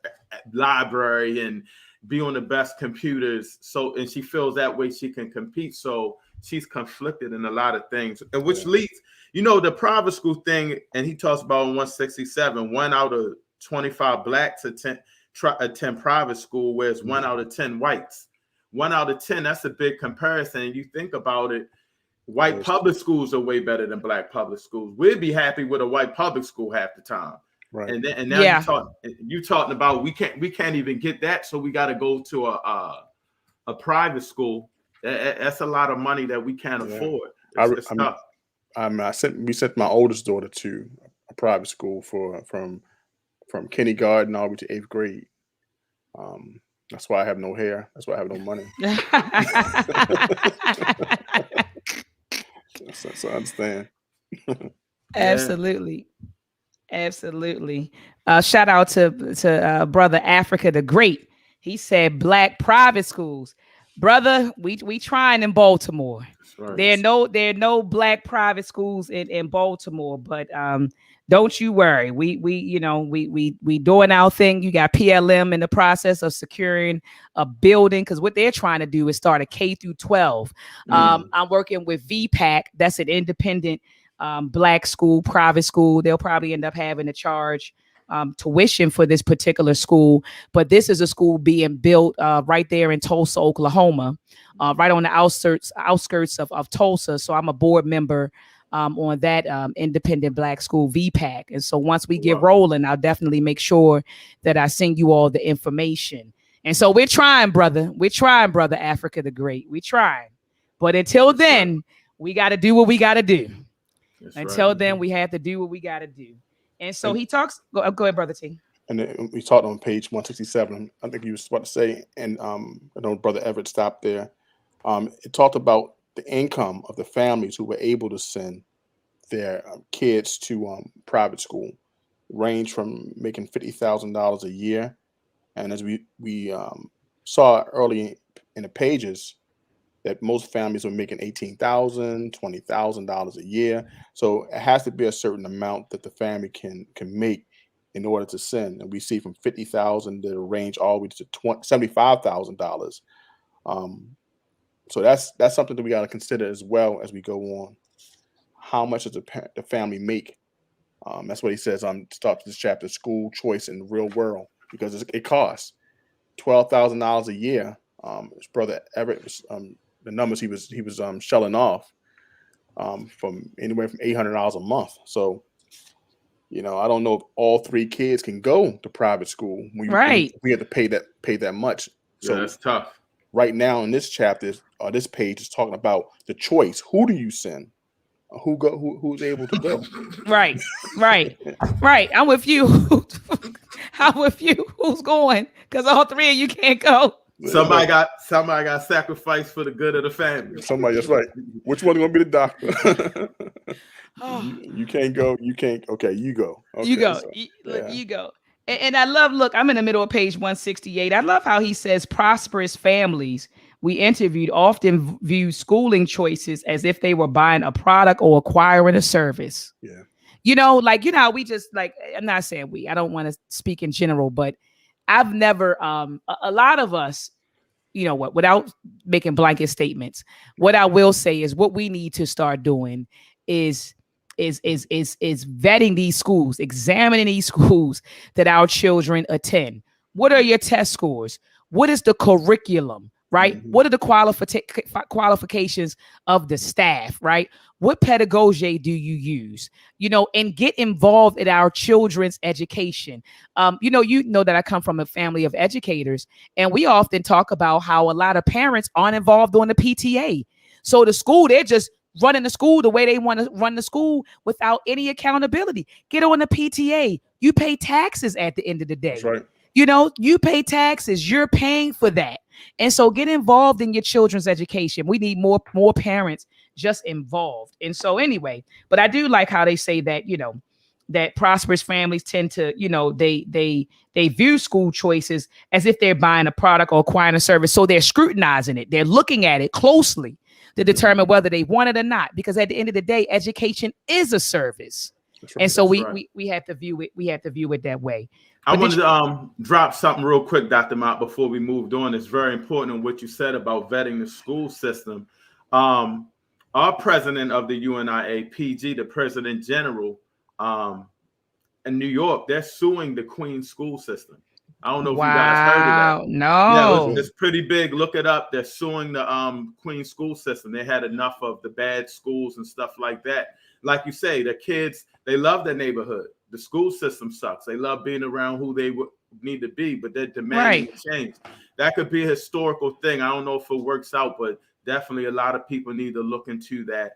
library and be on the best computers. So, and she feels that way she can compete. So she's conflicted in a lot of things, and which leads, the private school thing. And he talks about in 167, 1 out of 25 blacks attend private school, whereas 1 out of 10 whites. 1 out of 10, that's a big comparison. You think about it, white public schools are way better than black public schools. We'd be happy with a white public school half the time. Right. And now you talking about we can't even get that, so we got to go to a private school. That's a lot of money that we can't afford. It's tough. We sent my oldest daughter to a private school from kindergarten all the way to 8th grade. That's why I have no hair. That's why I have no money. So I understand. Absolutely. Absolutely. Shout out to brother Africa the Great. He said black private schools. Brother, we trying in Baltimore. Right. There are no black private schools in Baltimore, but don't you worry. We doing our thing. You got PLM in the process of securing a building, because what they're trying to do is start a K through 12. I'm working with VPAC. That's an independent black school, private school. They'll probably end up having to charge tuition for this particular school, but this is a school being built right there in Tulsa, Oklahoma, right on the outskirts of Tulsa. So I'm a board member on that independent black school, VPAC. And so once we get rolling, I'll definitely make sure that I send you all the information. And so we're trying, brother. Africa the Great. We're trying. But until then, we got to do what we got to do. Until then, we have to do what we got to do. And so he talks. Go ahead, brother T. And then we talked on page 167. I think you was about to say, and I know brother Everett stopped there. It talked about the income of the families who were able to send their kids to private school, range from making $50,000 a year, and as we saw early in the pages, that most families were making $18,000, $20,000 a year. So it has to be a certain amount that the family can make in order to send. And we see from $50,000 to range all the way to $75,000. So that's something that we got to consider as well as we go on. How much does the family make? That's what he says on top of this chapter: school choice in the real world, because it costs $12,000 a year. His brother Everett was the numbers he was shelling off from anywhere from $800 a month. So, I don't know if all 3 kids can go to private school. We have to pay that much. So that's tough. Right now in this chapter, this page is talking about the choice. Who do you send? Who's able to go? Right. I'm with you. Who's going? Because all 3 of you can't go. Somebody got sacrificed for the good of the family. Somebody, that's right. Which one is going to be the doctor? You can't go. You can't. Okay, you go. Okay, you go. You go. And I love, look, I'm in the middle of page 168. I love how he says prosperous families we interviewed often view schooling choices as if they were buying a product or acquiring a service. Yeah. We just I'm not saying I don't want to speak in general, but I've never, a lot of us, without making blanket statements, what I will say is what we need to start doing is vetting these schools, examining these schools that our children attend. What are your test scores? What is the curriculum, right? Mm-hmm. What are the qualifications of the staff, right? What pedagogy do you use? And get involved in our children's education. You know that I come from a family of educators, and we often talk about how a lot of parents aren't involved on the PTA. So the school, they're just running the school the way they want to run the school without any accountability. Get on the PTA. You pay taxes at the end of the day. That's right. You pay taxes. You're paying for that. And so get involved in your children's education. We need more parents just involved. And so anyway, but I do like how they say that, that prosperous families tend to, they view school choices as if they're buying a product or acquiring a service. So they're scrutinizing it. They're looking at it closely to determine whether they want it or not. Because at the end of the day, education is a service. Right. And so we have to view it. We have to view it that way. I wanted to drop something real quick, Dr. Mott, before we moved on. It's very important in what you said about vetting the school system. Our president of the UNIA, PG, the president general in New York, they're suing the Queen's school system. I don't know if you guys heard of that. No. Yeah, it's pretty big. Look it up. They're suing the Queen's school system. They had enough of the bad schools and stuff like that. Like you say, the kids, they love their neighborhood. the school system sucks. They love being around who they need to be, but they're demanding change. That could be a historical thing. I don't know if it works out, but definitely a lot of people need to look into that.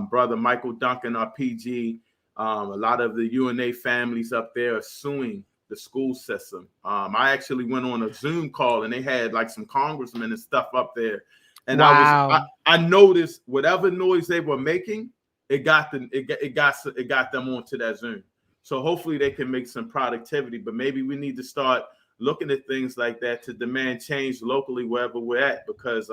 Brother Michael Duncan, RPG, a lot of the UNA families up there are suing the school system. I actually went on a Zoom call and they had like some congressmen and stuff up there. And wow. I noticed whatever noise they were making, it got them onto that Zoom. So hopefully they can make some productivity, but maybe we need to start looking at things like that to demand change locally wherever we're at, because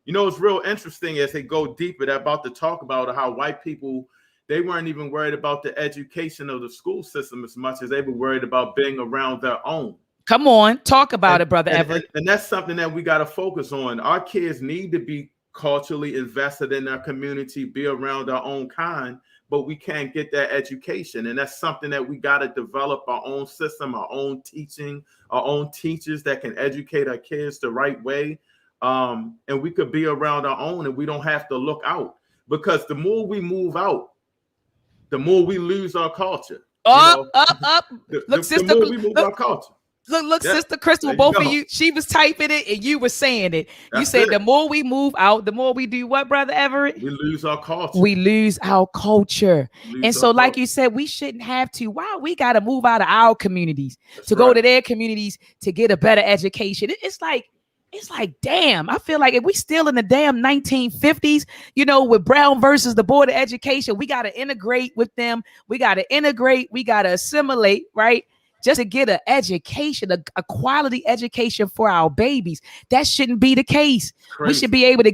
it's real interesting as they go deeper. They're about to talk about how white people, they weren't even worried about the education of the school system as much as they were worried about being around their own. Come on, talk about it, Brother Everett. And that's something that we got to focus on. Our kids need to be culturally invested in their community, be around our own kind, but we can't get that education. And that's something that we got to develop our own system, our own teaching, our own teachers that can educate our kids the right way. And we could be around our own and we don't have to look out, because the more we move out, the more we lose our culture. Up. Look, sister, the more we move our culture. Look, Sister Crystal, both of you, she was typing it and you were saying it. You said the more we move out, the more we do what, Brother Everett? We lose our culture. We lose our culture. And so, like you said, we shouldn't have to. Why we got to move out of our communities to go to their communities to get a better education? It's like, damn, I feel like if we still in the damn 1950s, with Brown versus the Board of Education, we got to integrate with them. We got to assimilate, right? Just to get an education, a quality education for our babies. That shouldn't be the case. Crazy. We should be able to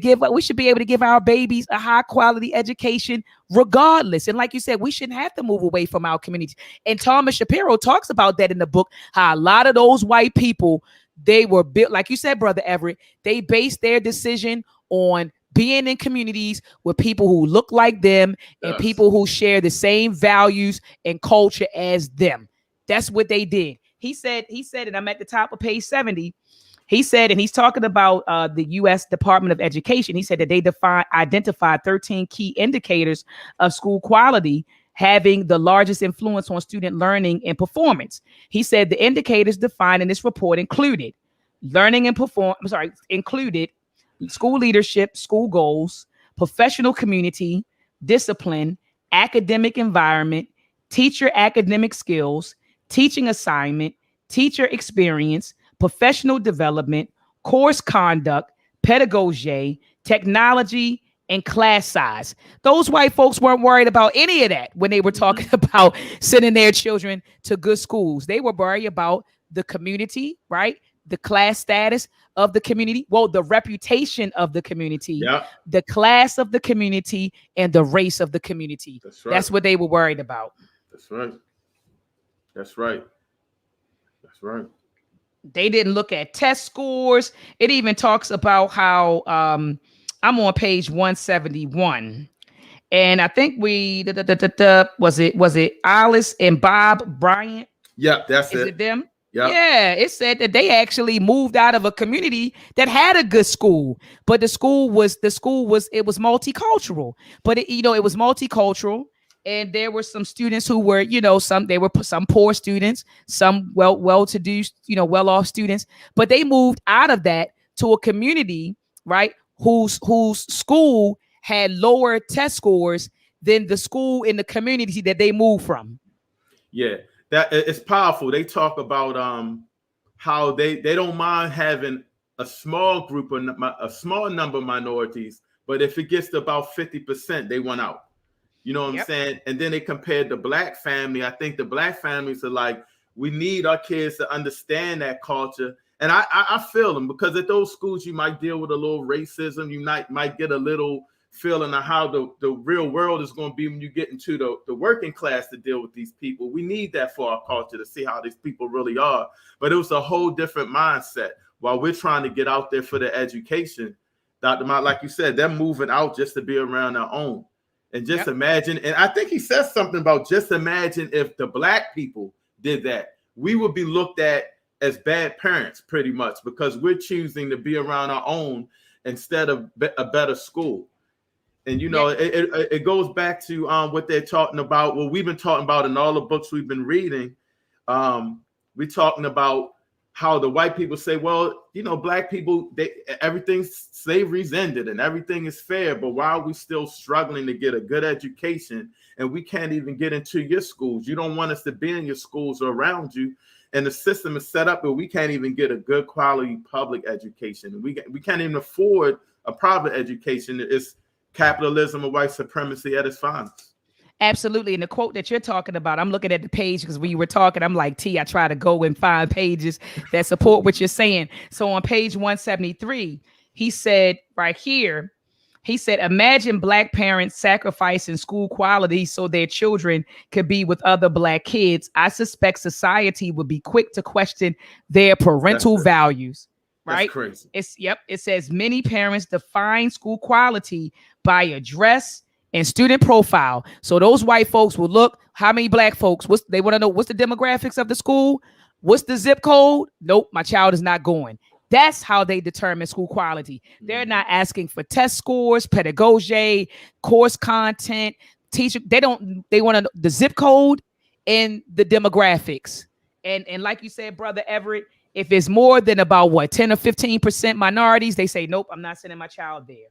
give our babies a high quality education regardless. And like you said, we shouldn't have to move away from our communities. And Thomas Shapiro talks about that in the book, how a lot of those white people, they were built, like you said, Brother Everett, they based their decision on being in communities with people who look like them and people who share the same values and culture as them. That's what they did. He said, and I'm at the top of page 70. He said, and he's talking about the U.S. Department of Education. He said that they identified 13 key indicators of school quality having the largest influence on student learning and performance. He said the indicators defined in this report included included school leadership, school goals, professional community, discipline, academic environment, teacher academic skills, teaching assignment, teacher experience, professional development, course conduct, pedagogy, technology, and class size. Those white folks weren't worried about any of that when they were talking about sending their children to good schools. They were worried about the community, right? The class status of the community, the reputation of the community, the class of the community, and the race of the community. That's right. That's what they were worried about. That's right. That's right. That's right. They didn't look at test scores. It even talks about how I'm on page 171. And I think was it Alice and Bob Bryant? Yeah, that's it. Is it them? Yep. Yeah, it said that they actually moved out of a community that had a good school, but the school was multicultural. But it was multicultural. And there were some students who were, some poor students, some well-to-do, well-off students, but they moved out of that to a community, right, whose school had lower test scores than the school in the community that they moved from. Yeah, that it's powerful. They talk about how they don't mind having a small group of a small number of minorities, but if it gets to about 50%, they want out. You know what I'm saying? And then they compared the black family. I think the black families are like, we need our kids to understand that culture. And I feel them, because at those schools, you might deal with a little racism. You might get a little feeling of how the real world is going to be when you get into the working class to deal with these people. We need that for our culture, to see how these people really are. But it was a whole different mindset. While we're trying to get out there for the education, Dr. Mott, like you said, they're moving out just to be around their own. And just imagine, and I think he says something about just imagine if the black people did that, we would be looked at as bad parents pretty much, because we're choosing to be around our own instead of a better school. And it goes back to what they're talking about. What we've been talking about in all the books we've been reading. We're talking about how the white people say, well, black people, everything's slavery's ended and everything is fair. But why are we still struggling to get a good education? And we can't even get into your schools. You don't want us to be in your schools or around you. And the system is set up where we can't even get a good quality public education. We can't even afford a private education. It's capitalism or white supremacy at its finest. Absolutely. And the quote that you're talking about, I'm looking at the page because when you were talking, I'm like, I try to go and find pages that support what you're saying. So on page 173, he said right here, he said, imagine Black parents sacrificing school quality so their children could be with other Black kids. I suspect society would be quick to question their parental values. Right? That's crazy. It says many parents define school quality by address and student profile. So those white folks will look, how many Black folks, they want to know what's the demographics of the school? What's the zip code? Nope, my child is not going. That's how they determine school quality. They're not asking for test scores, pedagogy, course content, teacher. They want to know the zip code and the demographics. And like you said, Brother Everett, if it's more than about 10 or 15% minorities, they say, nope, I'm not sending my child there.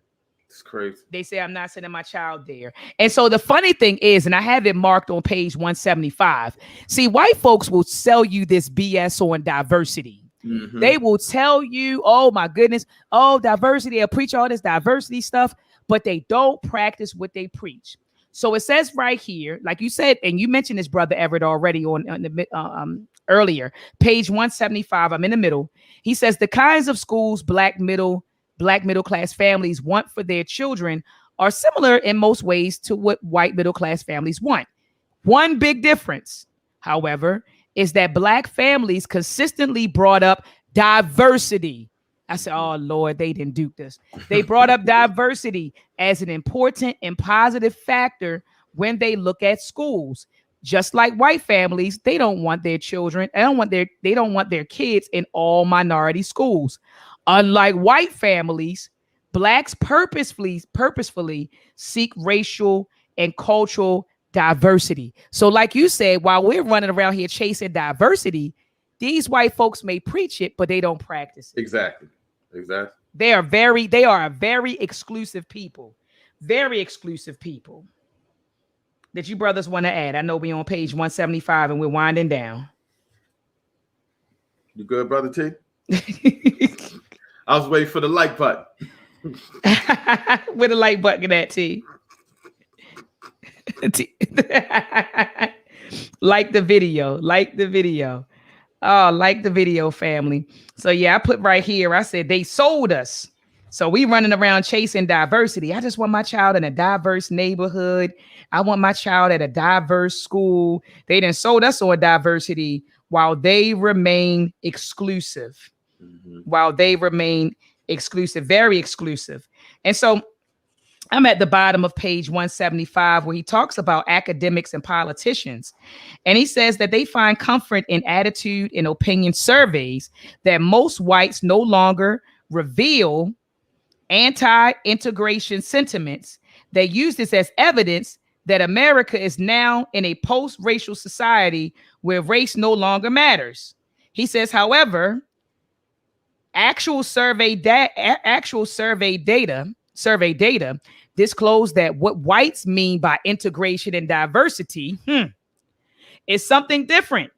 It's crazy. They say, I'm not sending my child there. And so the funny thing is, and I have it marked on page 175. See, white folks will sell you this BS on diversity. Mm-hmm. They will tell you, oh my goodness, diversity. They'll preach all this diversity stuff, but they don't practice what they preach. So it says right here, like you said, and you mentioned this, Brother Everett, already on the earlier, page 175. I'm in the middle. He says the kinds of schools Black middle class families want for their children are similar in most ways to what white middle class families want. One big difference, however, is that Black families consistently brought up diversity. I said, oh, Lord, they didn't do this. They brought up diversity as an important and positive factor when they look at schools. Just like white families, they don't want their children, they don't want their kids in all minority schools. Unlike white families, Blacks purposefully seek racial and cultural diversity. So like you said, while we're running around here chasing diversity, these white folks may preach it, but they don't practice it. Exactly. They are a very exclusive people. Very exclusive people. That you brothers want to add? I know we're on page 175 and we're winding down. You good, Brother T? I was waiting for the like button. Where the like button at, T? Like the video. Oh, like the video, family. So yeah, I put right here, I said they sold us. So we running around chasing diversity. I just want my child in a diverse neighborhood. I want my child at a diverse school. They done sold us on diversity while they remain exclusive. Very exclusive. And so I'm at the bottom of page 175 where he talks about academics and politicians. And he says that they find comfort in attitude and opinion surveys that most whites no longer reveal anti-integration sentiments. They use this as evidence that America is now in a post-racial society where race no longer matters. He says, however, actual survey data disclose that what whites mean by integration and diversity is something different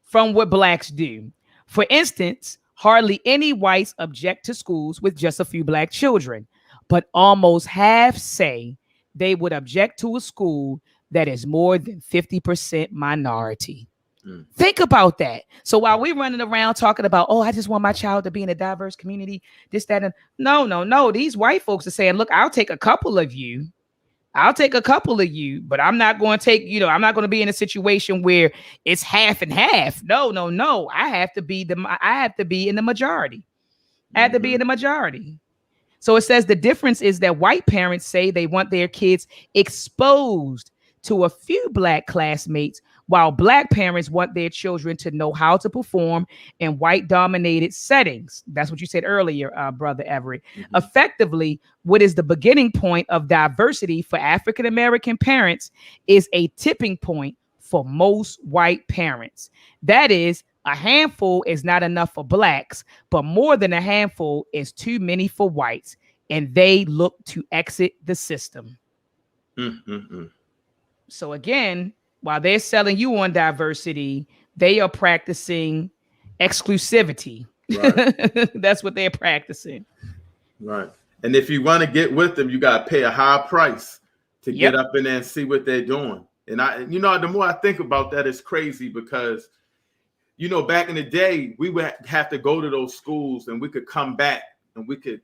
from what Blacks do. For instance, hardly any whites object to schools with just a few Black children, but almost half say they would object to a school that is more than 50% minority. Think about that. So while we're running around talking about, I just want my child to be in a diverse community, this, that, and no. These white folks are saying, look, I'll take a couple of you, but I'm not going to take, I'm not going to be in a situation where it's half and half. No. I have to be in the majority. So it says the difference is that white parents say they want their kids exposed to a few Black classmates, while Black parents want their children to know how to perform in white-dominated settings. That's what you said earlier, Brother Everett. Mm-hmm. Effectively, what is the beginning point of diversity for African American parents is a tipping point for most white parents. That is, a handful is not enough for Blacks, but more than a handful is too many for whites, and they look to exit the system. Mm-hmm. So again, while they're selling you on diversity, they are practicing exclusivity. Right. That's what they're practicing. Right. And if you want to get with them, you got to pay a high price to Yep. get up in there and see what they're doing. And the more I think about that, it's crazy because, back in the day, we would have to go to those schools and we could come back and we could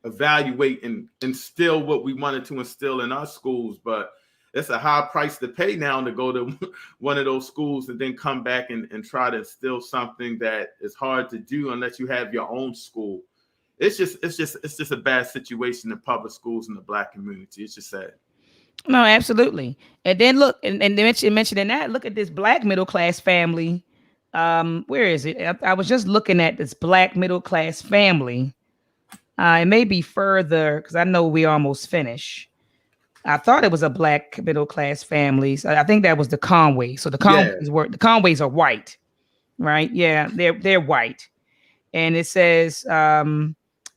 evaluate and instill what we wanted to instill in our schools. But it's a high price to pay now to go to one of those schools and then come back and try to instill something that is hard to do unless you have your own school. It's just a bad situation in public schools in the Black community. It's just sad. No, absolutely. And then look, and mentioning that, look at this Black middle class family. Where is it? I was just looking at this Black middle class family. It may be further because I know we almost finished. I thought it was a Black middle class family. So I think that was the Conway. So the Conways are white, right? Yeah, they're white, and it says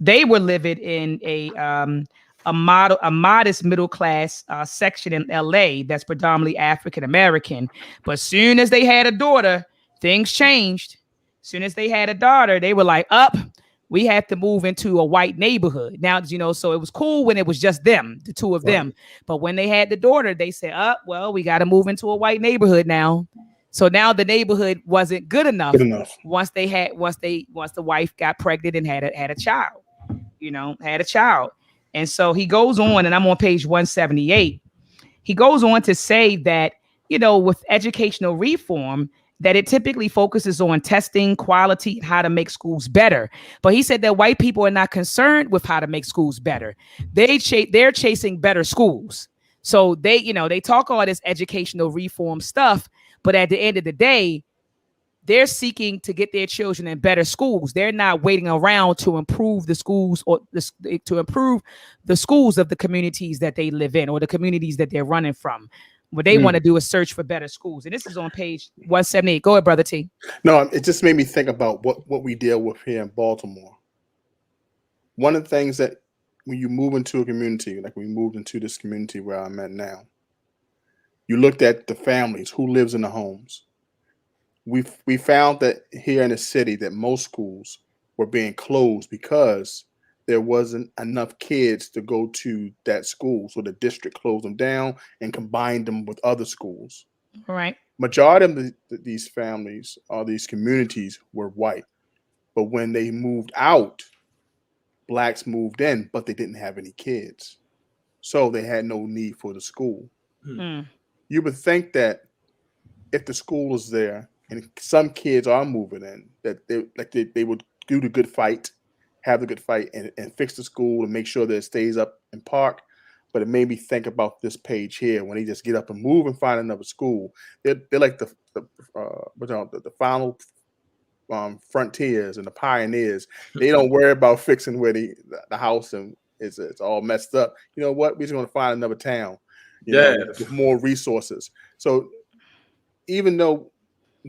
they were living in a modest middle class section in LA that's predominantly African American. But soon as they had a daughter, things changed. Soon as they had a daughter, they were like, we have to move into a white neighborhood. Now, so it was cool when it was just them, the two of them. But when they had the daughter, they said, we got to move into a white neighborhood now. So now the neighborhood wasn't good enough. Once the wife got pregnant and had a child. And so he goes on, and I'm on page 178. He goes on to say that, with educational reform, that it typically focuses on testing quality and how to make schools better. But he said that white people are not concerned with how to make schools better. They're chasing better schools. So they talk all this educational reform stuff, but at the end of the day, they're seeking to get their children in better schools. They're not waiting around to improve the schools to improve the schools of the communities that they live in or the communities that they're running from. What they want to do is search for better schools. And this is on page 178. Go ahead, Brother T. No, it just made me think about what we deal with here in Baltimore. One of the things that when you move into a community, like we moved into this community where I'm at now, you looked at the families, who lives in the homes. We found that here in the city that most schools were being closed because there wasn't enough kids to go to that school. So the district closed them down and combined them with other schools. All right. Majority of these families or these communities were white. But when they moved out, Blacks moved in, but they didn't have any kids. So they had no need for the school. You would think that if the school is there and some kids are moving in, that they would do the good fight, have the good fight and fix the school and make sure that it stays up and park. But it made me think about this page here when they just get up and move and find another school. They're like the final frontiers and the pioneers. They don't worry about fixing where the house and it's all messed up. You know what? We're just going to find another town, with more resources. So even though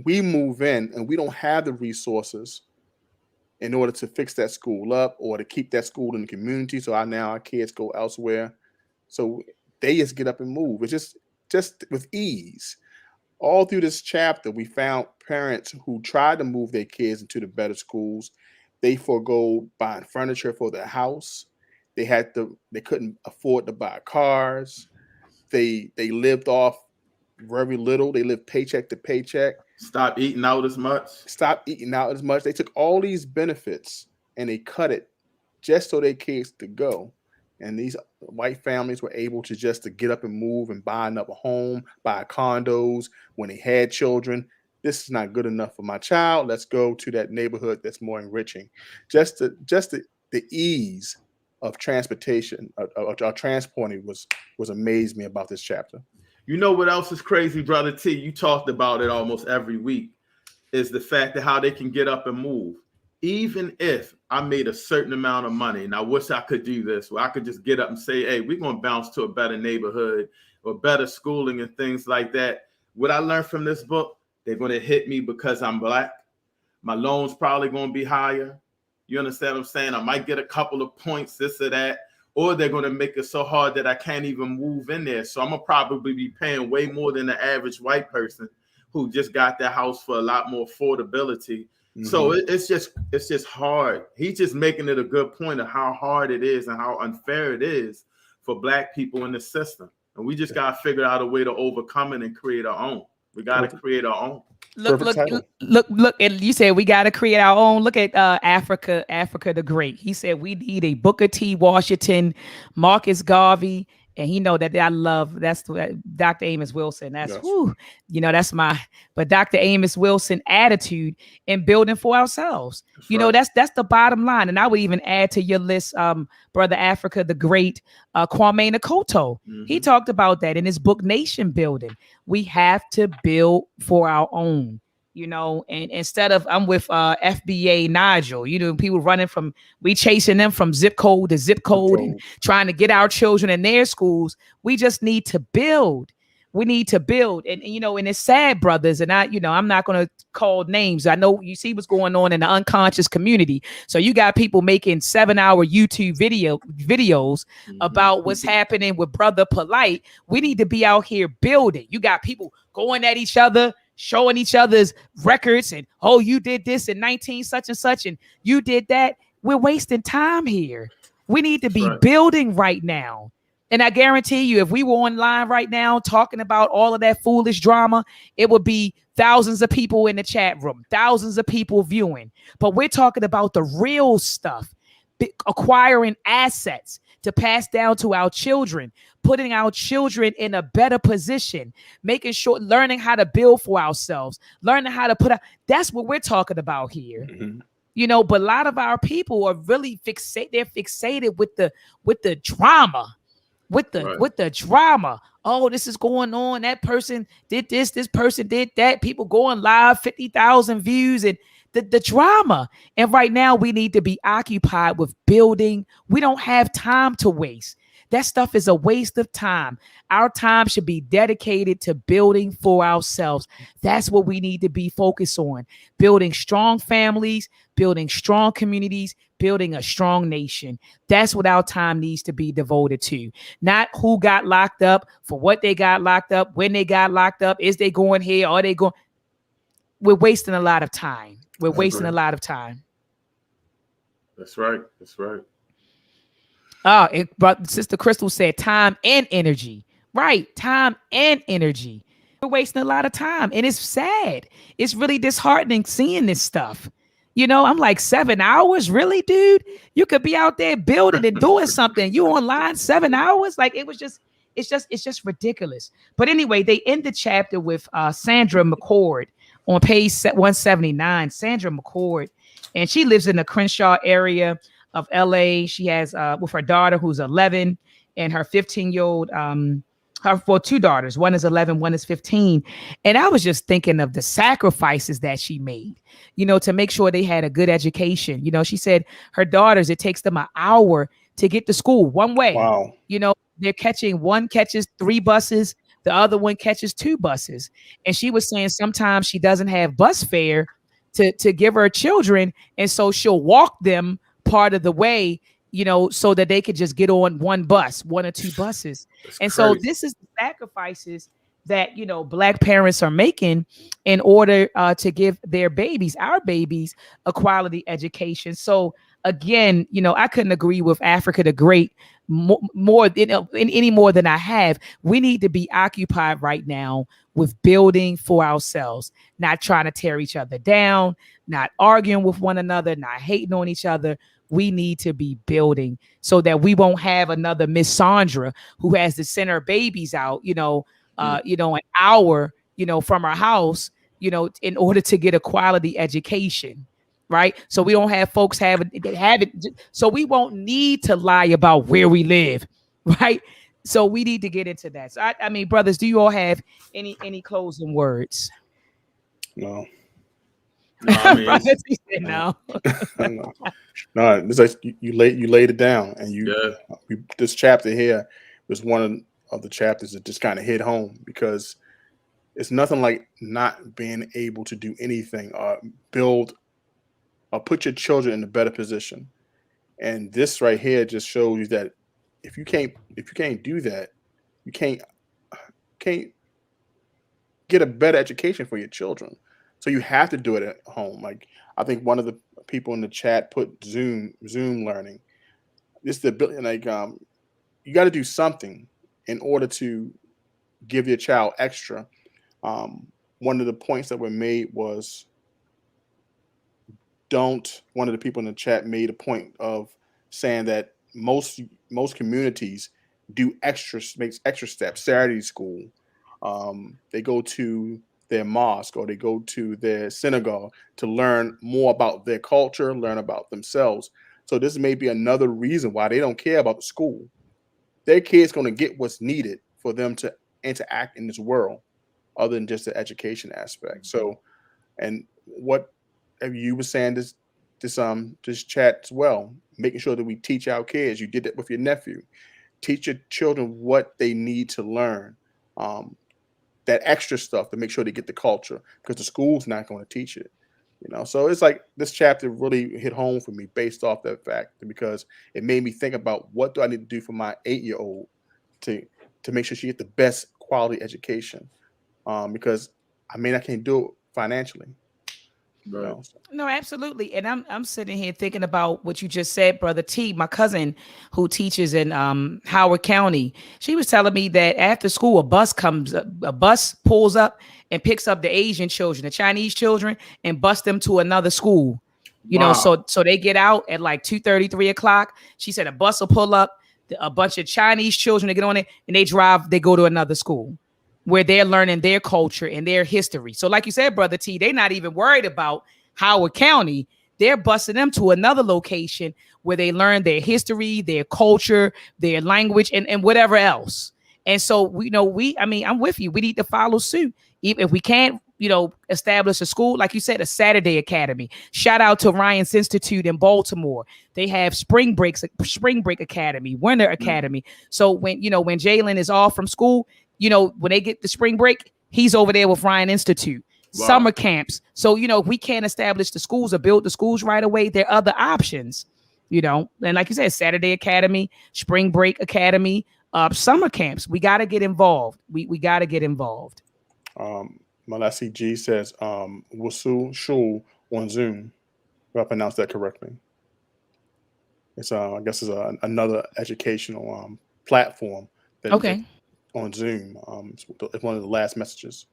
we move in and we don't have the resources in order to fix that school up or to keep that school in the community, so our kids go elsewhere. So they just get up and move. It's just with ease. All through this chapter, we found parents who tried to move their kids into the better schools. They forego buying furniture for their house. They couldn't afford to buy cars. They lived off very little. They lived paycheck to paycheck. Stop eating out as much. They took all these benefits and they cut it just so their kids could go. And these white families were able to get up and move and buy another home, buy condos when they had children. This is not good enough for my child. Let's go to that neighborhood that's more enriching. Just the ease of transportation, of transporting was amazed me about this chapter. You know what else is crazy, Brother T? You talked about it almost every week, is the fact that how they can get up and move. Even if I made a certain amount of money and I wish I could do this, where I could just get up and say, hey, we're going to bounce to a better neighborhood or better schooling and things like that. What I learned from this book, they're going to hit me because I'm Black. My loan's probably going to be higher. You understand what I'm saying? I might get a couple of points, this or that, or they're going to make it so hard that I can't even move in there. So I'm going to probably be paying way more than the average white person who just got their house for a lot more affordability. Mm-hmm. So it's just hard. He's just making it a good point of how hard it is and how unfair it is for Black people in the system. And we just got to figure out a way to overcome it and create our own. We got to create our own. Look, and you said we got to create our own. Look at Africa the Great. He said we need a Booker T. Washington, Marcus Garvey, and he know that I love, that's Dr. Amos Wilson. That's, whew, you know, that's but Dr. Amos Wilson attitude in building for ourselves. That's you know, that's the bottom line. And I would even add to your list, Brother Africa the Great, Kwame Nkrumah. Mm-hmm. He talked about that in his book, Nation Building. We have to build for our own. You know, and instead of I'm with FBA Nigel, you know, people running from, we chasing them from zip code to zip code and trying to get our children in their schools. We just need to build. We need to build. And you know, and it's sad, brothers. And I'm not going to call names. I know you see what's going on in the unconscious community. So you got people making 7-hour YouTube videos about what's happening with Brother Polite. We need to be out here building. You got people going at each other, showing each other's records and, oh, you did this in 19 such and such and you did that. We're wasting time here. We need to be building right now. And I guarantee you, if we were online right now talking about all of that foolish drama, it would be thousands of people in the chat room, thousands of people viewing. But we're talking about the real stuff, acquiring assets to pass down to our children, putting our children in a better position, making sure, learning how to build for ourselves, learning how to that's what we're talking about here. Mm-hmm. You know, but a lot of our people are really they're fixated with the drama, with the drama. Oh, this is going on. That person did this person did that. People going live, 50,000 views and the drama. And right now we need to be occupied with building. We don't have time to waste. That stuff is a waste of time. Our time should be dedicated to building for ourselves. That's what we need to be focused on. Building strong families, building strong communities, building a strong nation. That's what our time needs to be devoted to. Not who got locked up, for what they got locked up, when they got locked up, is they going here, are they going? We're wasting a lot of time. We're wasting a lot of time. That's right. That's right. But Sister Crystal said time and energy. Right. Time and energy. We're wasting a lot of time. And it's sad. It's really disheartening seeing this stuff. You know, I'm like, 7 hours? Really, dude? You could be out there building and doing something. You online 7 hours? Like, it's just ridiculous. But anyway, they end the chapter with Sandra McCord on page 179. Sandra McCord, and she lives in the Crenshaw area of LA. She has with her daughter who's 11 and her 15-year-old, two daughters. One is 11, one is 15. And I was just thinking of the sacrifices that she made, you know, to make sure they had a good education. You know, she said her daughters, it takes them an hour to get to school one way. Wow. You know, one catches 3 buses. The other one catches 2 buses. And she was saying sometimes she doesn't have bus fare to give her children. And so she'll walk them part of the way, you know, so that they could just get on one bus, 1 or 2 buses. That's crazy. So this is the sacrifices that, you know, Black parents are making in order to give their babies, our babies, a quality education. So again, you know, I couldn't agree with Africa the Great more in any more than I have. We need to be occupied right now with building for ourselves, not trying to tear each other down, not arguing with one another, not hating on each other. We need to be building so that we won't have another Miss Sandra who has to send her babies out, you know, an hour, you know, from her house, you know, in order to get a quality education. Right. So we don't have folks have it. So we won't need to lie about where we live. Right. So we need to get into that. So I mean, brothers, do you all have any closing words? No. No, I mean, Brothers, he said no. No. No, it's like you laid it down, and this chapter here was one of the chapters that just kind of hit home, because it's nothing like not being able to do anything or build or put your children in a better position. And this right here just shows you that if you can't do that, you can't get a better education for your children. So you have to do it at home. Like, I think one of the people in the chat put Zoom learning. This the ability, like, you got to do something in order to give your child extra. One of the points that were made was one of the people in the chat made a point of saying that most communities makes extra steps. Saturday school, they go to their mosque or they go to their synagogue to learn more about their culture, learn about themselves. So this may be another reason why they don't care about the school. Their kids going to get what's needed for them to interact in this world, other than just the education aspect. So, and what you were saying this chat as well, making sure that we teach our kids. You did that with your nephew. Teach your children what they need to learn. That extra stuff to make sure they get the culture, because the school's not going to teach it. So it's like this chapter really hit home for me based off that fact, because it made me think about what do I need to do for my 8-year-old to make sure she get the best quality education, because I can't do it financially. Right. No, absolutely. And I'm sitting here thinking about what you just said, Brother T. My cousin who teaches in Howard County, she was telling me that after school a bus pulls up and picks up the Asian children, the Chinese children, and bus them to another school. So they get out at like 2:30, 3 o'clock. She said a bus will pull up, a bunch of Chinese children to get on it, and they go to another school where they're learning their culture and their history. So like you said, Brother T, they're not even worried about Howard County. They're busing them to another location where they learn their history, their culture, their language, and whatever else. And so I'm with you. We need to follow suit. Even if we can't, establish a school, like you said, a Saturday academy. Shout out to Ryan's Institute in Baltimore. They have spring break academy, winter academy. So when Jalen is off from school, when they get the spring break, he's over there with Ryan Institute. Wow. Summer camps. So, if we can't establish the schools or build the schools right away, there are other options, and like you said, Saturday academy, spring break academy, summer camps. We got to get involved. We got to get involved. Malasi G says, Wasu Shul on Zoom. If I pronounced that correctly. It's, I guess it's another educational platform. Okay. On Zoom. It's one of the last messages.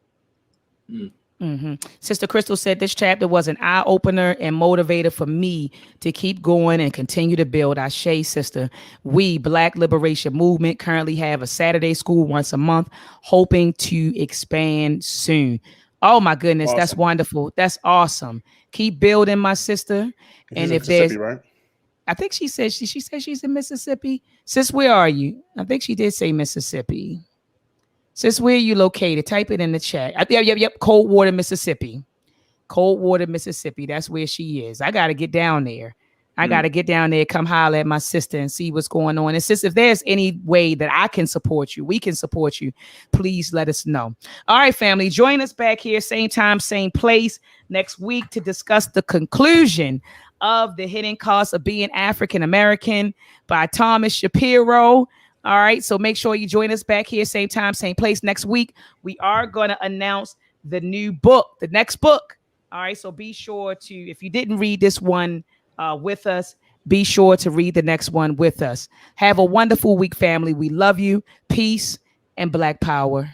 Mm-hmm. Sister Crystal said this chapter was an eye-opener and motivator for me to keep going and continue to build. Ashe, sister. We, Black Liberation Movement, currently have a Saturday school once a month, hoping to expand soon. Oh my goodness, awesome. That's wonderful. That's awesome. Keep building, my sister. And if there's, right? I think she said she's in Mississippi. Sis, where are you? I think she did say Mississippi. Sis, where are you located? Type it in the chat. Yep. Coldwater, Mississippi. Coldwater, Mississippi. That's where she is. I got to get down there. Come holler at my sister and see what's going on. And sis, if there's any way that I can support you, we can support you, please let us know. All right, family. Join us back here, same time, same place next week to discuss the conclusion of The Hidden Cost of Being African American by Thomas Shapiro. All right. So make sure you join us back here, same time, same place next week. We are going to announce the new book, the next book. All right. So be sure to, if you didn't read this one with us, be sure to read the next one with us. Have a wonderful week, family. We love you. Peace and Black power.